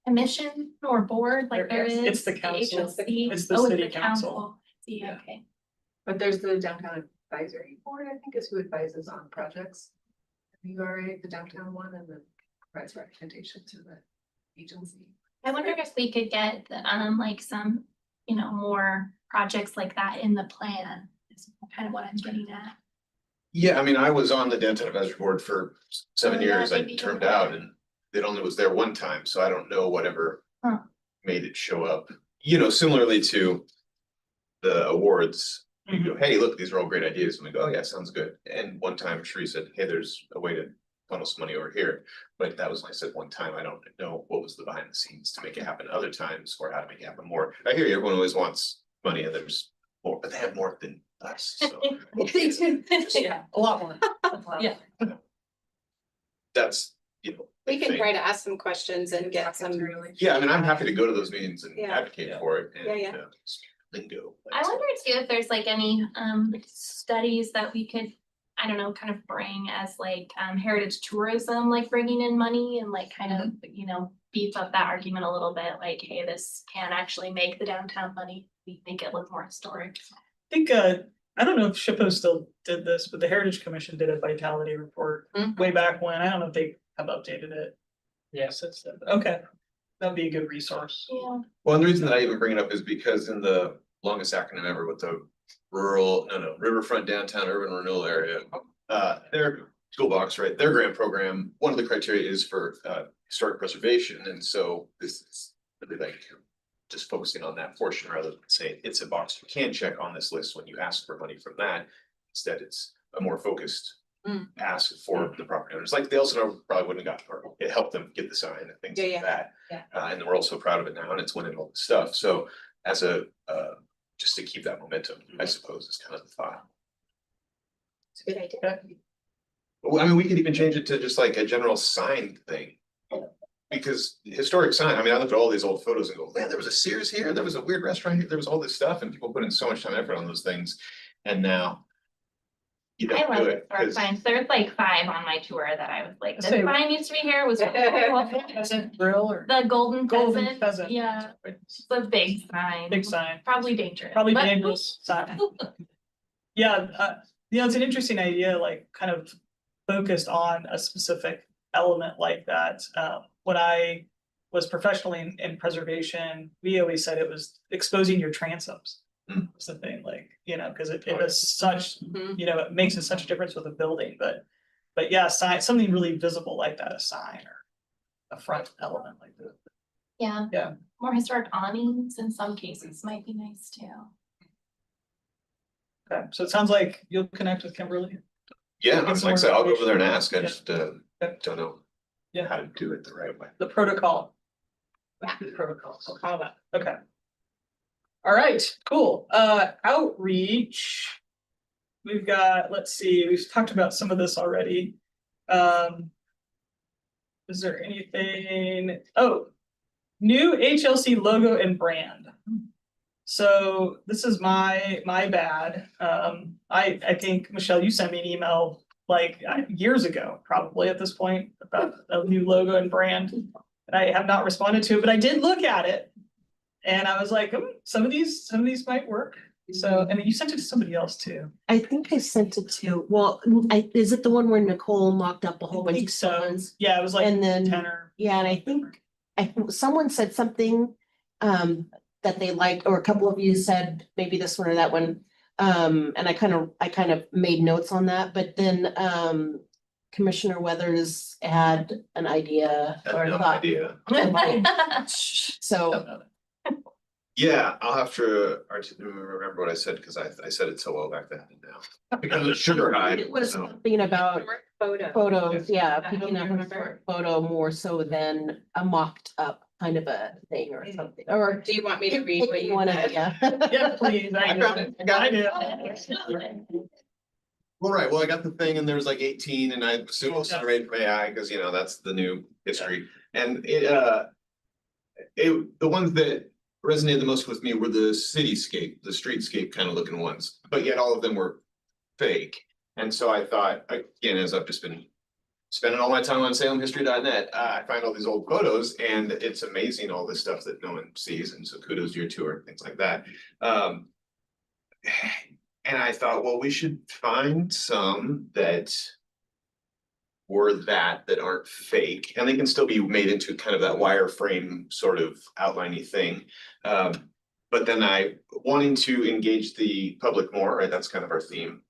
Commission or board, like there is. It's the council. HLC. It's the Oh, city council. See, Yeah. okay. But there's the downtown advisory board, I think is who advises on projects. The URA, the downtown one, and then provides recommendation to the agency. I wonder if we could get, like some, you know, more projects like that in the plan, is kind of what I'm getting at. Yeah, I mean, I was on the downtown advisory board for 7 Oh, yeah, years. I maybe you termed were. out and it only was there one time, so I don't know whatever Huh. made it show up. You know, similarly to the awards, you Mm-hmm. go, hey, look, these are all great ideas. And we go, oh, yeah, sounds good. And one time Sheree said, hey, there's a way to funnel some money over here. But that was, like I said, one time. I don't know what was the behind the scenes to make it happen other times or how to make it happen more. I hear you, everyone always wants money and there's more, but they have more than us, so. They do. Yeah, a lot more. Yeah. That's, you know. We the can thing. try to ask some questions and get some. Yeah, I mean, I'm happy to go to those meetings and Yeah. advocate for it Yeah, and yeah. speak lingo. I wonder too if there's like any studies that we could, I don't know, kind of bring as like heritage tourism, like bringing in money and like kind of, you know, beef up that argument a little bit, like, hey, this can actually make the downtown money, we make it look more historic. I think, I don't know if SHPO still did this, but the Heritage Commission did a vitality report Mhm. way back when. I don't know if they have updated it. Yes, Since then. Okay, that'd be a good resource. Yeah. Well, and the reason that I even bring it up is because in the longest acronym ever with the Riverfront Downtown Urban Renewal Area, their toolbox, right, their grant program, one of the criteria is for historic preservation, and so this is really like just focusing on that portion rather than saying it's a box you can check on this list when you ask for money from that. Instead, it's a more focused Mm. ask for the property owners, like the Elsinore probably wouldn't have gotten, or it helped them get the sign and things Yeah, like yeah, that. yeah. And we're also proud of it now, and it's winning all the stuff, so as a, just to keep that momentum, I suppose, is kind of the thought. It's a good idea. Well, I mean, we could even change it to just like a general sign thing. Because historic sign, I mean, I look at all these old photos and go, man, there was a Sears here, there was a weird restaurant here, there was all this stuff, and people put in so much time and effort on those things, and now. You I don't love do the it, historic 'cause- signs. There's like 5 on my tour that I was like, this Say- sign used to be here, it was really cool. Pheasant grill or The golden golden pheasant, pheasant. yeah, it's a big sign. Big sign. Probably dangerous. Probably but- dangerous sign. Yeah, you know, it's an interesting idea, like kind of focused on a specific element like that. When I was professionally in preservation, we always said it was exposing your transoms. Hmm. Was the thing, like, you know, because it is such, Mhm. you know, it makes it such a difference with a building, but yeah, sign, something really visible like that, a sign or a front element like that. Yeah. Yeah. More historic awnings in some cases might be nice too. Okay, so it sounds like you'll connect with Kimberly. Yeah, Get some like I said, I'll go more over there and ask, I Yeah. just Okay. don't know Yeah. how to do it the right way. The protocol. The protocols, I'll call that, okay. All right, cool, outreach. We've got, let's see, we've talked about some of this already. Is there anything, new HLC logo and brand. So this is my bad, I think, Michelle, you sent me an email like years ago, probably at this point, about a new logo and brand. And I have not responded to it, but I did look at it. And I was like, some of these might work. So, and you sent it to somebody else too. I think I sent it to, well, is it the one where Nicole mocked up a whole I bunch think of so. signs? Yeah, it was like And then, 10 or. yeah, and I think someone said something that they liked, or a couple of you said maybe this one or that one. And I kind of made notes on that, but then Commissioner Weathers had an idea or No thought. idea. So, Yeah, I'll have to remember what I said, because I said it so well back then and now. Because of sugar high. it was so. something about Photo. photos, yeah, I picking up remember. a photo more so than a mocked up kind of a thing or something, or. Do you want me to read what Pick you one said? of, yeah. Yeah, please. I got it, I got it. it. Well, right, well, I got the thing and there was like 18 and I assume it was generated from AI, because you know, that's the new history. And the ones that resonated the most with me were the cityscape, the streetscape kind of looking ones, but yet all of them were fake. And so I thought, again, as I've just been spending all my time on salemhistory.net, I find all these old photos and it's amazing, all this stuff that no one sees. And so kudos to your tour and things like that. And I thought, well, we should find some that were that aren't fake, and they can still be made into kind of that wireframe sort of outliney thing. But then I wanting to engage the public more, right? That's kind of our theme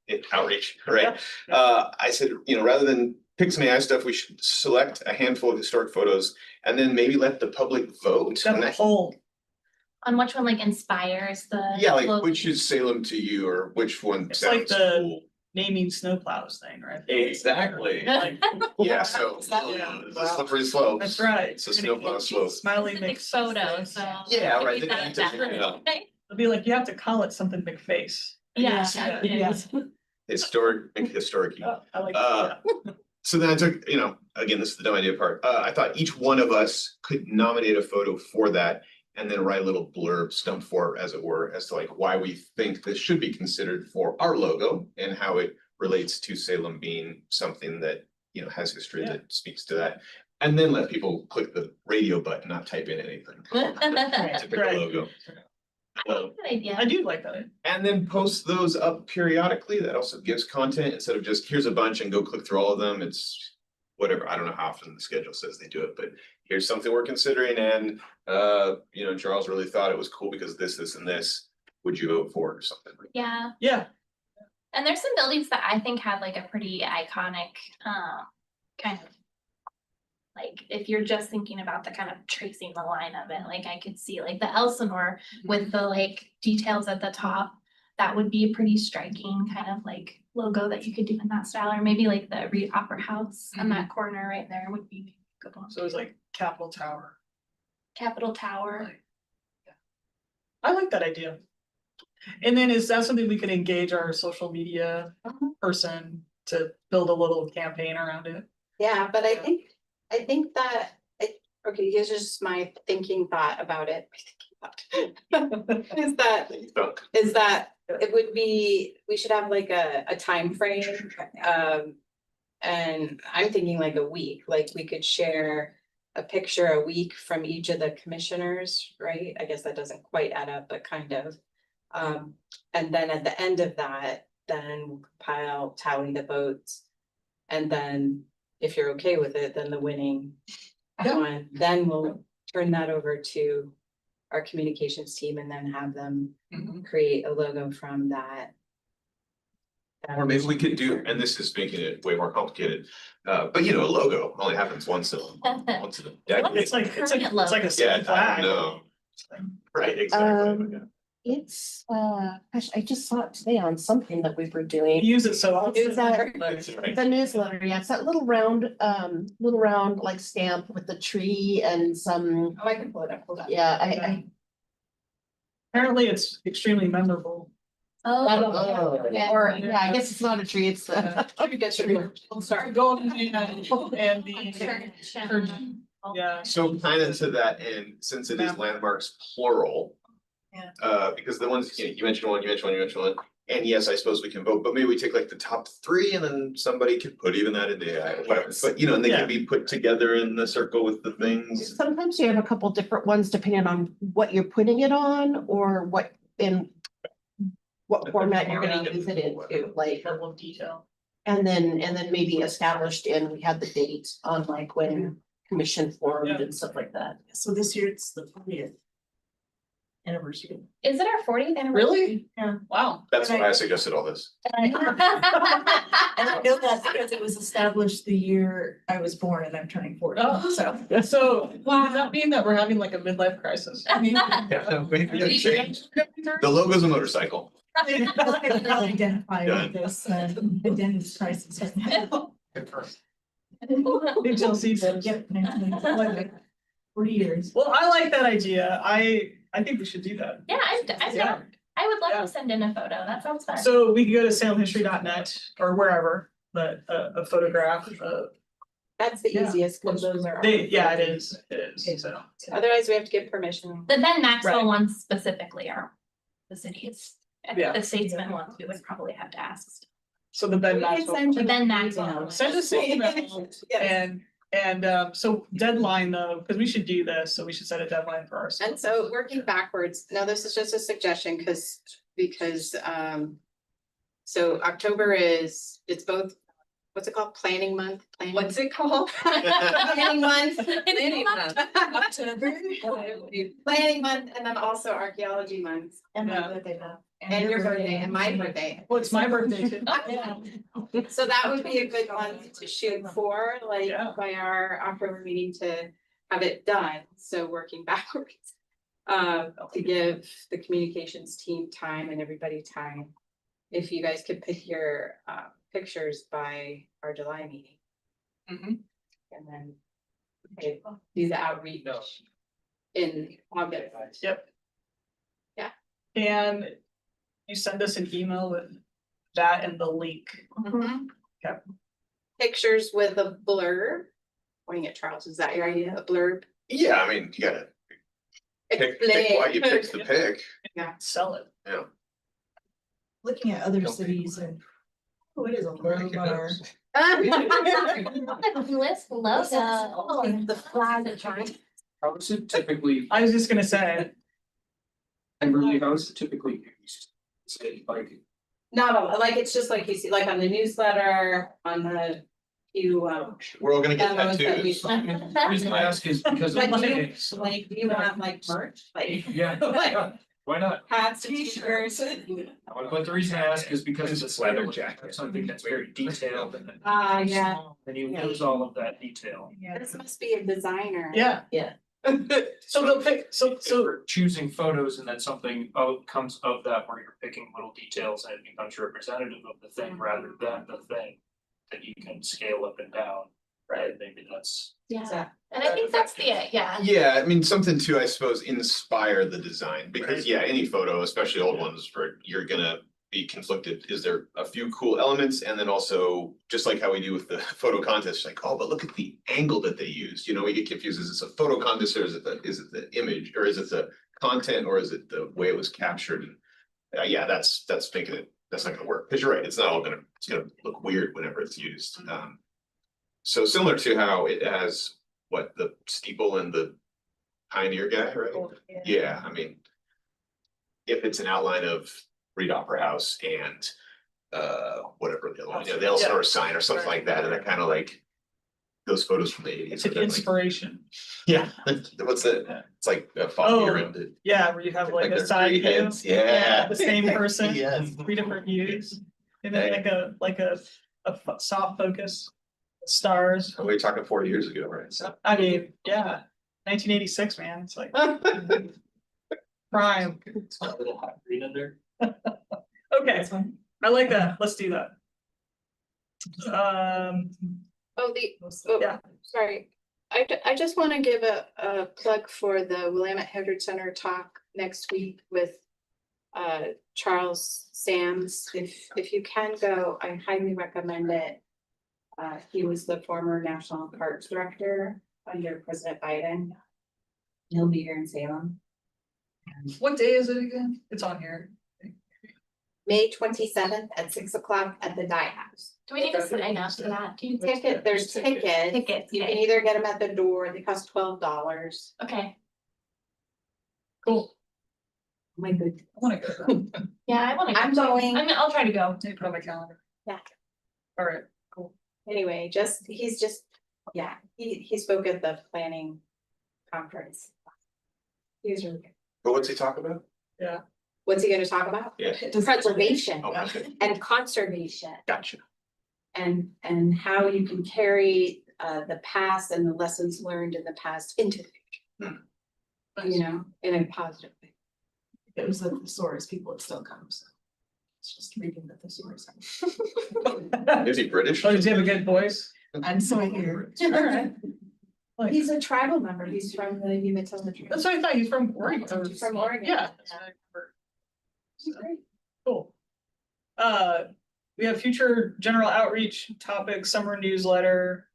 in outreach, right? I said, you know, rather than pick some AI stuff, we should select a handful of historic photos and then maybe let the public vote. Got And the that- whole, On which one like inspires the. Yeah, like logo. which is Salem to you, or which one It's like sounds the- cool? naming snowplows thing, right? Exactly. Like, Yeah, so Yeah. it's a slippery slope. that's right. It's a snowplow slope. Smiley Specific makes photo, so. Yeah, right, maybe they that's need to- that. yeah. Okay. It'll be like, you have to call it something big face. Yeah. Yeah. Historic, historic. Oh, I like Uh, that. So then I took, you know, again, this is the dumb idea part. I thought each one of us could nominate a photo for that and then write a little blurb, stump for, as it were, as to like why we think this should be considered for our logo and how it relates to Salem being something that, you know, has history Yeah. that speaks to that. And then let people click the radio button, not type in anything to pick a Right. logo. Good idea. I do like that. And then post those up periodically. That also gives content instead of just here's a bunch and go click through all of them. It's whatever. I don't know how often the schedule says they do it, but here's something we're considering. And you know, Charles really thought it was cool because this, and this. Would you vote for it or something? Yeah, Yeah, and there's some buildings that I think have like a pretty iconic, kind of. Like, if you're just thinking about the kind of tracing the line of it, like I could see like the Elsinore with the like details at the top. That would be a pretty striking kind of like logo that you could do in that style, or maybe like the Reed Opera House on that corner right there would be a good one. so it's like Capitol Tower. Capitol Tower. I like that idea. And then is that something we could engage our social media person to build a little campaign around it? Yeah, but I think that, okay, here's just my thinking thought about it. Is that it would be, we should have like a time frame. And I'm thinking like a week, like we could share a picture a week from each of the commissioners, right? I guess that doesn't quite add up, but kind of. And then at the end of that, then compile, tally the votes. And then if you're okay with it, then the winning one, then we'll turn that over to our communications team and then have them create a logo from that. Or maybe we could do, and this is making it way more complicated, but you know, a logo only happens once in a decade. It's like a Yeah, city flag. I know. Right, exactly. yeah. It's, gosh, I just saw it today on something that we were doing. Use it so often. Is that- That's right. The newsletter, yeah, it's that little round like stamp with the tree and some, Oh, I can pull it up, hold on. yeah, I. Apparently it's extremely memorable. Oh. Or, yeah, I guess it's not a tree, it's the. Sorry. Golden and the. Church. Yeah. So kind of to that end, since it is landmarks plural. Yeah. Because the ones, you know, you mentioned one, and yes, I suppose we can vote, but maybe we take like the top three and then somebody could put even that in the AI, whatever, but you know, and they Yeah. can be put together in the circle with the things. Sometimes you have a couple different ones depending on what you're putting it on or what format you're gonna use it into, like. Level of detail. And then maybe established in, we had the date on like when commission formed Yeah. and stuff like that. So this year it's the 40th anniversary. Is it our 40th anniversary? Really? Yeah. Wow. That's why I suggested all this. And I know that because it was established the year I was born and I'm turning 40, Oh. so. So, does that mean that we're having like a midlife crisis? Yeah, maybe change. The logo's a motorcycle. I don't identify Done. with this identity crisis. Until season. Yep. 40 years. Well, I like that idea. I think we should do that. Yeah, I'm Yeah. down. I would love Yeah. to send in a photo. That sounds fun. So we could go to salemhistory.net or wherever, but a photograph, That's the Yeah. easiest, because those are. yeah, it is, so. Otherwise, we have to get permission. The Ben Maxwell Right. ones specifically are the cities. I think Yeah. the statesman ones, we would probably have to ask. So the Ben We can Maxwell. send you Ben Maxwell. Send us an email Yes. and so deadline though, because we should do this, so we should set a deadline for ourselves. And so working backwards, now this is just a suggestion, because so October is, it's both, what's it called? Planning month? What's it called? Planning month. Planning month. Planning month, and then also archaeology month, And Yeah. my birthday month. and your birthday, and my birthday. Well, it's my birthday too. So that would be a good one to shoot for, like, Yeah. by our October meeting to have it done, so working backwards. To give the communications team time and everybody time. If you guys could pick your pictures by our July meeting, Mhm. and then okay, do the outreach in August. Yep. Yeah. And you send us an email with that and the link. Okay. Pictures with a blurb. Pointing at Charles, is that your idea, a blurb? Yeah, I mean, you gotta pick why you picked the pick. Sell it. Yeah. Looking at other cities and, oh, it is a low bar. List logo, the flag that trying. How is it typically, I was just gonna say, Kimberly, how is it typically used? Is it like, Not all, like, it's just like you see, like on the newsletter, on the few, We're all gonna get demos that we. tattoos. the reason I ask is because. Like, of do you, the- like, do you want like merch, like Yeah, yeah, why not? hats, t-shirts? But the reason I ask is because It's it's a leather leather jacket. jacket, something that's very detailed and then. Yeah. And you lose all of that detail. This must be a designer. yeah. Yeah. So they'll pick, so So so we're choosing photos and then something comes of that where you're picking little details and it becomes representative of the thing rather than the thing. That you can scale up and down, right? Maybe that's. Yeah, and I think that's the, yeah. Yeah, I mean, something to, I suppose, inspire the design, because yeah, any photo, especially old ones, you're gonna be conflicted. Is there a few cool elements? And then also, just like how we do with the photo contest, like, oh, but look at the angle that they used, you know, we get confused. Is this a photo contest or is it the image, or is it the content, or is it the way it was captured? And yeah, that's making it, that's not gonna work, because you're right, it's not all gonna, it's gonna look weird whenever it's used. So similar to how it has, what, the steeple and the pioneer guy, right? Yeah, I mean. If it's an outline of Reed Opera House and whatever the other one, the Elsinore sign or something like that, and I kind of like. Those photos from the it's eighties. an inspiration. Yeah, what's that? It's like a fog Oh. around it. Yeah, where you have like a there's side three view. heads, yeah. The same person, Yes. 3 different views. And then like a soft focus, stars. We were talking 40 years ago, right? So. I mean, yeah, 1986, man, it's like prime. It's got a little hot green in there. Okay, I like that, let's do that. Oh, Yeah. sorry. I just want to give a plug for the Willamette Heritage Center talk next week with Charles Sands. If you can go, I highly recommend it. He was the former National Parks Director under President Biden. He'll be here in Salem. What day is it again? It's on here. May 27th at 6 o'clock at the Dye House. Do we need to sign up for that? There's tickets. Tickets, You can okay. either get them at the door, they cost $12. Okay, Cool. My good. I wanna go. yeah, I wanna. I'm go. going. I'll try to go. Take it on my calendar. Yeah. All right, cool. Anyway, yeah, he spoke at the planning conference. He was really good. But what's he talk about? What's he gonna talk about? Yeah. Preservation Oh, okay. and conservation Gotcha. and how you can carry the past and the lessons learned in the past into the future. You know, in a positive way. If it was a thesaurus, people would still come, so. It's just reading the thesaurus. Is he British? Oh, does he have a good voice? And so I hear. All right. Like, He's a tribal member. He's from the Umatilla tribe. that's what I thought, he's from Oregon. He's from Oregon. Yeah. that's what I remember. Cool. We have future general outreach topic, summer newsletter,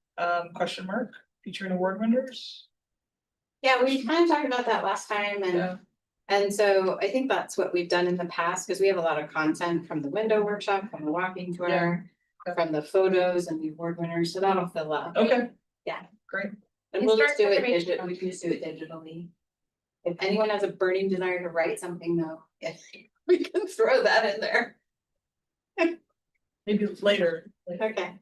question mark, featuring award winners. Yeah, we kind of talked about that last time and Yeah. And so I think that's what we've done in the past, because we have a lot of content from the window workshop, from the walking tour, from the photos and the award winners, so that'll fill up. Okay. Yeah. Great. And we'll just do it Historic we can just do it digitally. If anyone has a burning desire to write something though, yes, we can throw that in there. Maybe later. Okay.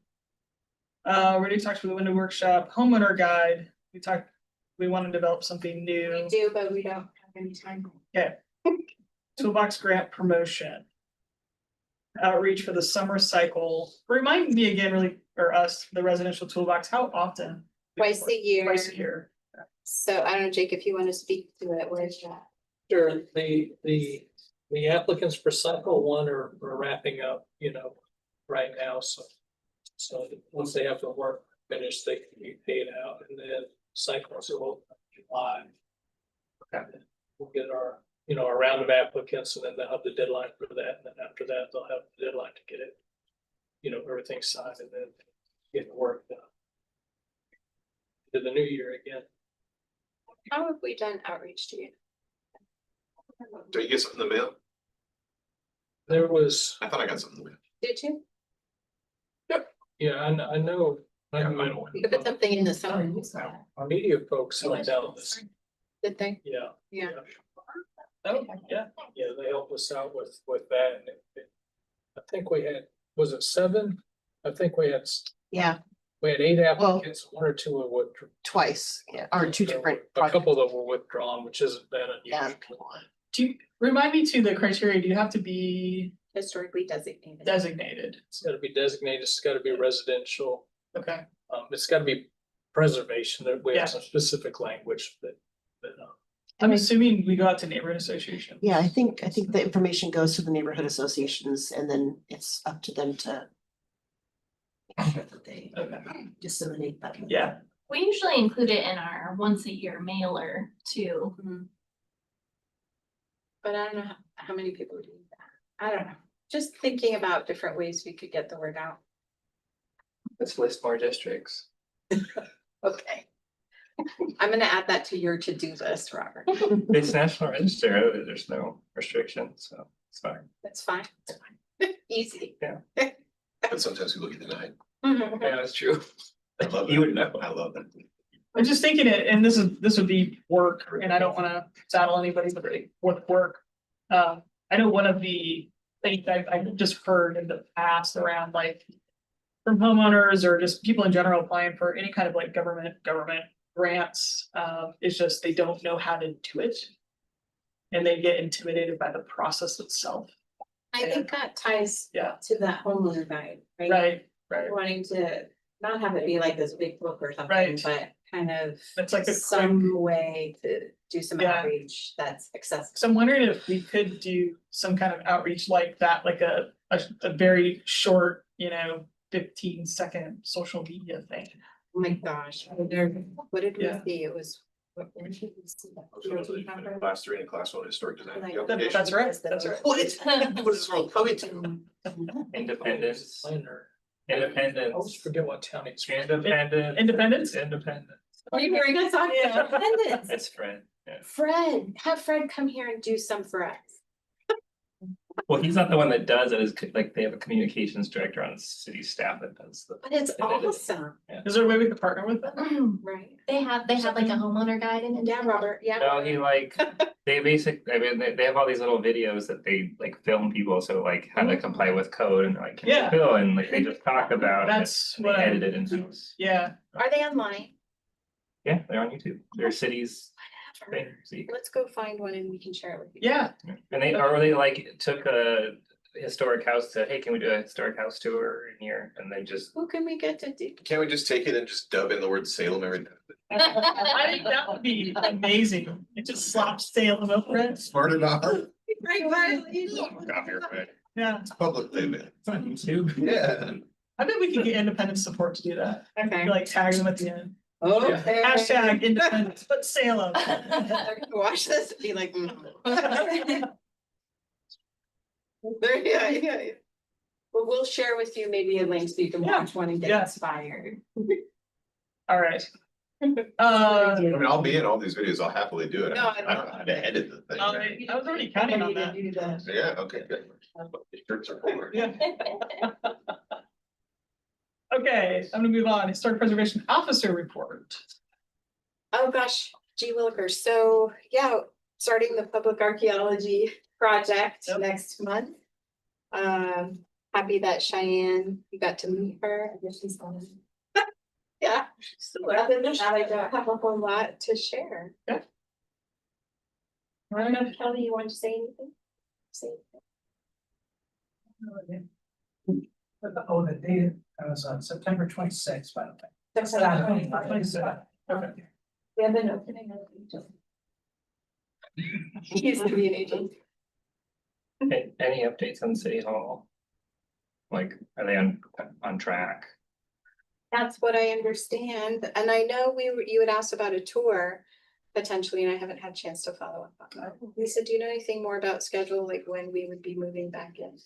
We already talked about the window workshop, homeowner guide. We want to develop something We new. do, but we don't have any time. Toolbox grant promotion. Outreach for the summer cycle. Remind me again, really, or us, the residential toolbox, how often? Twice a year. Twice a year. So I don't know, Jake, if you want to speak to it, where's that? Sure, the applicants for cycle one are wrapping up, right now, so. So once they have the work finished, they can be paid out, and then cycles will open in July. We'll get our round of applicants, and then they'll have the deadline for that, and then after that, they'll have the deadline to get it. Everything signed, and then get the work done. To the new year again. How have we done outreach to you? Do you get something in the mail? There was, I thought I got something in the mail. Did you? yeah, I know. Yeah, I don't. You put something in the summer. Our media folks sent out this, Did they? yeah. Yeah. Oh, yeah. Yeah, they helped us out with that, and I think we had, was it 7? I think we had Yeah, 8 applicants, 1 or 2 were withdrawn. twice, or two different A projects. couple that were withdrawn, which isn't that Yeah. unusual. Do you remind me to the criteria? Do you have to be Historically designated. designated? It's gotta be designated, it's gotta be residential, Okay. it's gotta be preservation, that we Yeah. have some specific language that. I'm assuming we go out to neighborhood association. Yeah, I think the information goes to the neighborhood associations and then it's up to them to make sure that they Okay. disseminate that. Yeah. We usually include it in our once a year mailer too. But I don't know how many people do that. I don't know. Just thinking about different ways we could get the word out. Let's list more districts. Okay. I'm gonna add that to your to-do list, Robert. It's National Register, there's no restriction, so it's fine. That's fine. It's fine. Easy. But sometimes people get denied. Mhm. Yeah, that's true. I love You would that. know. I love that. I'm just thinking it, and this would be work, and I don't wanna saddle anybody with work. I know one of the things I've just heard in the past around like. From homeowners or just people in general applying for any kind of like government grants, it's just they don't know how to do it. And they get intimidated by the process itself. I think that ties Yeah. to that homeowner guide, right? Right. Wanting to not have it be like this big book or something, Right. but kind of It's like a some way to do some Yeah. outreach that's accessible. So I'm wondering if we could do some kind of outreach like that, like a very short, 15-second social media thing. Oh my gosh, what did we Yeah. see? It was. What did we see that? Class 3 and class 1 historic design. Like- application. That's right, that's right. What is this world coming to? Independence, Planner. I independence, always forget what town it's. independent. Independence? Independent. Are you hearing us on Yeah. independence? It's Fred, yeah. Fred, have Fred come here and do some for us. Well, he's not the one that does it, it's like they have a communications director on city staff that does the. But it's awesome, Is there a way we could partner with them? right? They have like a homeowner guide in it. Yeah, Robert, yeah. No, he like, they they have all these little videos that they like film people, so like how to comply with code and like. can you Yeah. fill, and like they just talk about it. That's and what They I, edit it in. yeah, Are they online? Yeah, they're on YouTube, they're cities thing, so you Let's go find one and we can share it with you. yeah, and they already like took a historic house to, hey, can we do a historic house tour in here? And they just, Who can we get to do? Can't we just take it and just dub in the word Salem every time? I think that would be amazing. It just slaps Salem over it. Smart enough. Right, Copyright. Yeah, It's public thing, man. it's on YouTube. Yeah. I bet we could get independent support to do that. Okay. Like tag them at the end. Okay. Hashtag independence, but Salem. They're gonna watch this and be like, There, yeah. Well, we'll share with you maybe a link so you can Yeah, watch one and get yeah. inspired. All right. I mean, I'll be in all these videos. I'll happily do it. No, I don't know how to edit the thing. I was already counting on that. Yeah, okay, good. The shirts are cooler. Yeah. Okay, I'm gonna move on. Historic Preservation Officer report. Oh, gosh, gee willikers. So, yeah, starting the public archaeology project Yep. next month. Happy that Cheyenne, you got to meet her. I guess she's on. Yeah. Other than that, I don't have a whole lot to share. Yeah. I don't know, Kelly, you want to say anything? Say anything? Oh, the date was on September 26th, by the way. That's what I'm doing. Okay. We have an opening of agent. He used to be an agent. Any updates on City Hall? Like, are they on track? That's what I understand, and I know you had asked about a tour potentially, and I haven't had a chance to follow up on that. Lisa, do you know anything more about schedule, like when we would be moving back in?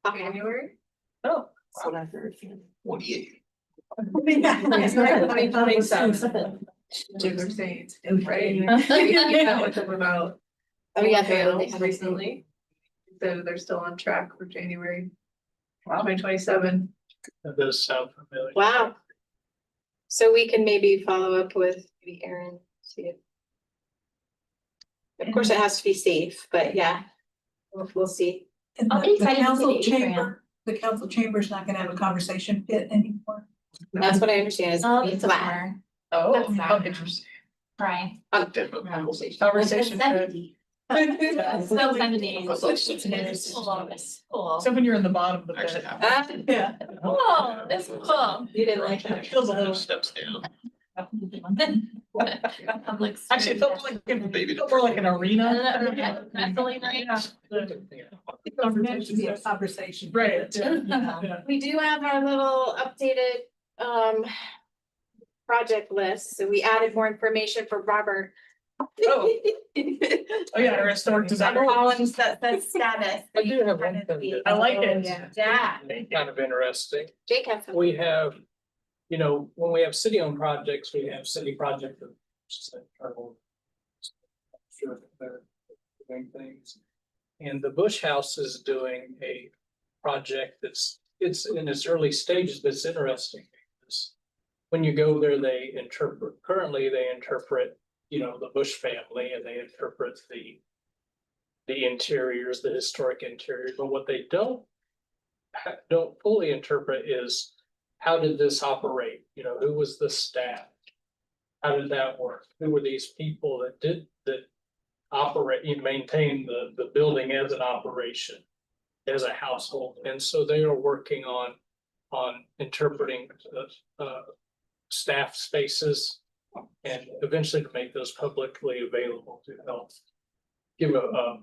January? Oh. So that's very few. 28. They're saying it's right. Yeah. With them about Oh, yeah, panels recently. So they're still on track for January. 2027. That does sound familiar. Wow. So we can maybe follow up with maybe Erin, see if. Of course, it has to be safe, but yeah, we'll see. And I'll be the excited to council see Adrian. chamber, the council chamber's not gonna have a conversation pit anymore. That's what I understand is Oh, it's it's a flat. bummer. Oh, That's how sad. interesting. Right. Conversation. Conversation. Still 70. It's Cool. Except when you're in the bottom of the Actually, pit. happened. Yeah. Cool, that's cool. You didn't like that. It feels a little, Steps down. Public. actually, it felt like, it felt more like an arena. Wrestling, right? Yeah. It's meant to be a conversation. Right, yeah, Yeah. yeah. We do have our little updated project list, so we added more information for Robert. Oh. Oh, yeah, our historic designer. Columns that status. I do have one thing that- I like it. Yeah, Kind of interesting. Jake has some. We have, you know, when we have city-owned projects, we have city project. Sure they're doing things. And the Bush House is doing a project it's in its early stages, but it's interesting. Because when you go there, currently they interpret, you know, the Bush family, and they interpret the interiors, the historic interiors, but what they don't fully interpret is how did this operate? You know, who was the staff? How did that work? Who were these people that operate, you maintain the building as an operation, as a household? And so they are working on interpreting staff spaces and eventually to make those publicly available to help give a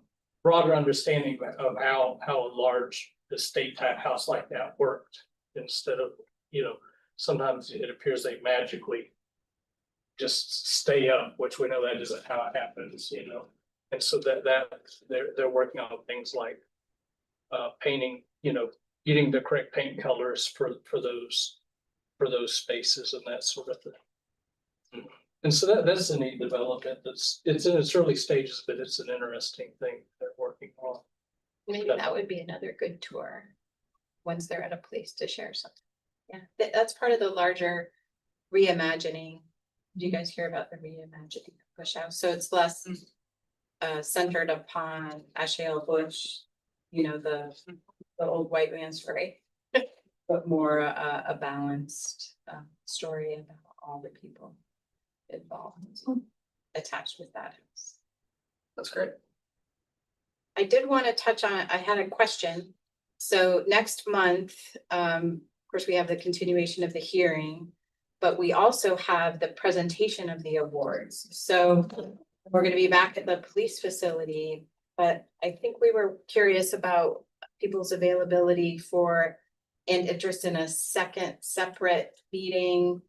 broader understanding of how a large estate type house like that worked, instead of, you know, sometimes it appears they magically just stay up, which we know that isn't how it happens, you know. And so that they're working on things like painting, you know, getting the correct paint colors for those spaces and that sort of thing. And so that's a neat development. It's in its early stages, but it's an interesting thing they're working on. Maybe that would be another good tour, once they're at a place to share something. Yeah, that's part of the larger reimagining. Do you guys hear about the reimagining of Bush House? So it's less centered upon Ashiel Bush, you know, the old white man's story, but more a balanced story about all the people involved, attached with that house. That's great. I did want to touch on, I had a question. So next month, of course, we have the continuation of the hearing, but we also have the presentation of the awards. So we're going to be back at the police facility, but I think we were curious about people's availability for and interest in a second separate meeting,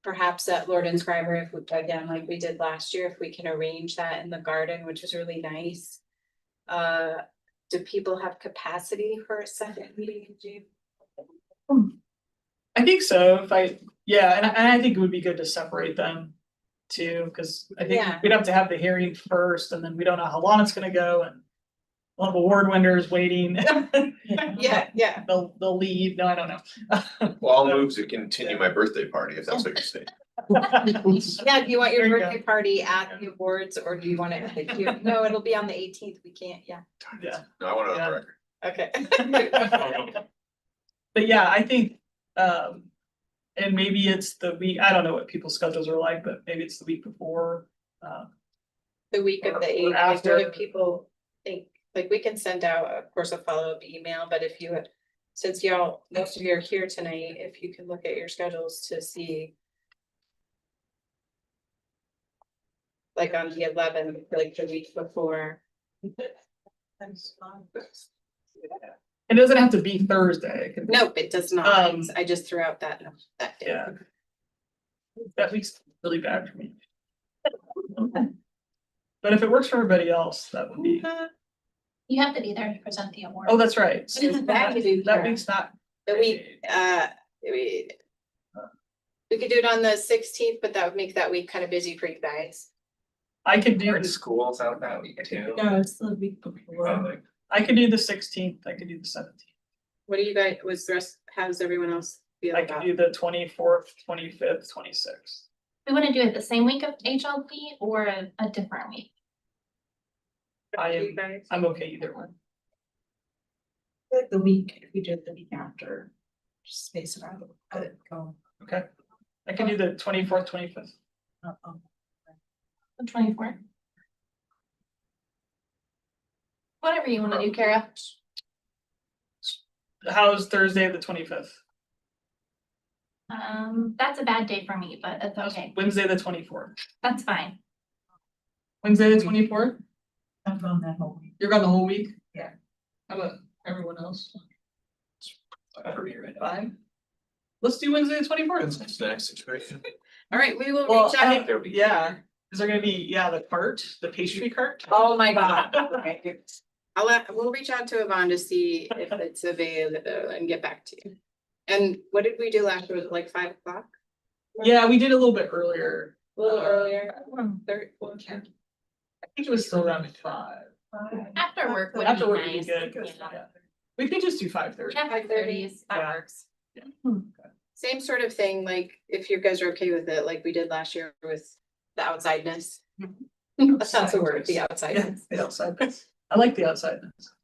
perhaps at Lord and Scriber, if we, again, like we did last year, if we can arrange that in the garden, which was really nice. Do people have capacity for a second meeting in June? I think so. Yeah, and I think it would be good to separate them too, because I think Yeah. we'd have to have the hearing first, and then we don't know how long it's gonna go, and a lot of award winners waiting. Yeah, yeah. They'll leave, no, I don't know. Well, I'll move to continue my birthday party if that's what you're saying. Yeah, do you want your There you go. birthday party at the awards or do you want it? No, it'll be on the 18th. We can't, yeah. Yeah. No, I want it on Yeah. the record. Okay. But yeah, I think, and maybe it's the week, I don't know what people's schedules are like, but maybe it's the week before. The week of Or the 8th, like what after. do people think? Like we can send out, of course, a follow-up email, but if you, since y'all, most of you are here tonight, if you can look at your schedules to see. Like on the 11th, like the week before. It doesn't have to be Thursday. It can be- Nope, it does not. I just threw out that day. Yeah. That week's really bad for me. But if it works for everybody else, that would be, You have to be there to present the award. oh, that's right. So That you do, That Kara. week's not. The week, we could do it on the 16th, but that would make that week kind of busy for you guys. I could do, Different schools out that week too. No, it's the week before. I could do the 16th, I could do the 17th, What do you guys, was the rest, how's everyone else feel I could about? do the 24th, 25th, 26th. We wanna do it the same week of HLP or a different week? I You am, guys? I'm okay either one. Like the week, if we did the week after, just space it out, let it go. Okay. I can do the 24th, 25th. The 24th. Whatever you wanna do, Kara. How's Thursday, the 25th? That's a bad day for me, but it's okay. Wednesday, the 24th. That's fine. Wednesday, the 24th? I'm gone that whole week. You're gone the whole week? Yeah. How about everyone else? Fine. Let's do Wednesday, the 24th. That's the next situation. All right, we will Well, reach I out. think, yeah, is there gonna be, yeah, the cart, the pastry cart? Oh my God. Okay. We'll reach out to Yvonne to see if it's available and get back to you. And what did we do last year? Was it like 5 o'clock? Yeah, we did a little bit earlier. A little earlier. I think it was still around 5. After work would After be work would be nice. good. Yeah. Yeah. We could just do 5:30. Yeah, 5:30, that Yeah. works. Same sort of thing, like if you guys are okay with it, like we did last year with the outsideness. That's not the word, the Yeah, outsideness. the outside. I like the outside.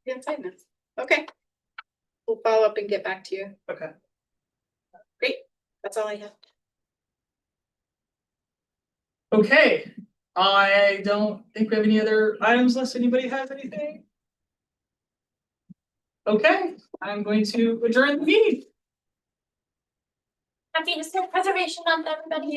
The outsideness. Okay. We'll follow up and get back to you. Okay. Great. That's all I have. Okay, I don't think we have any other items unless anybody has anything. Okay, I'm going to adjourn the meeting. Happy Historic Preservation Month, everybody.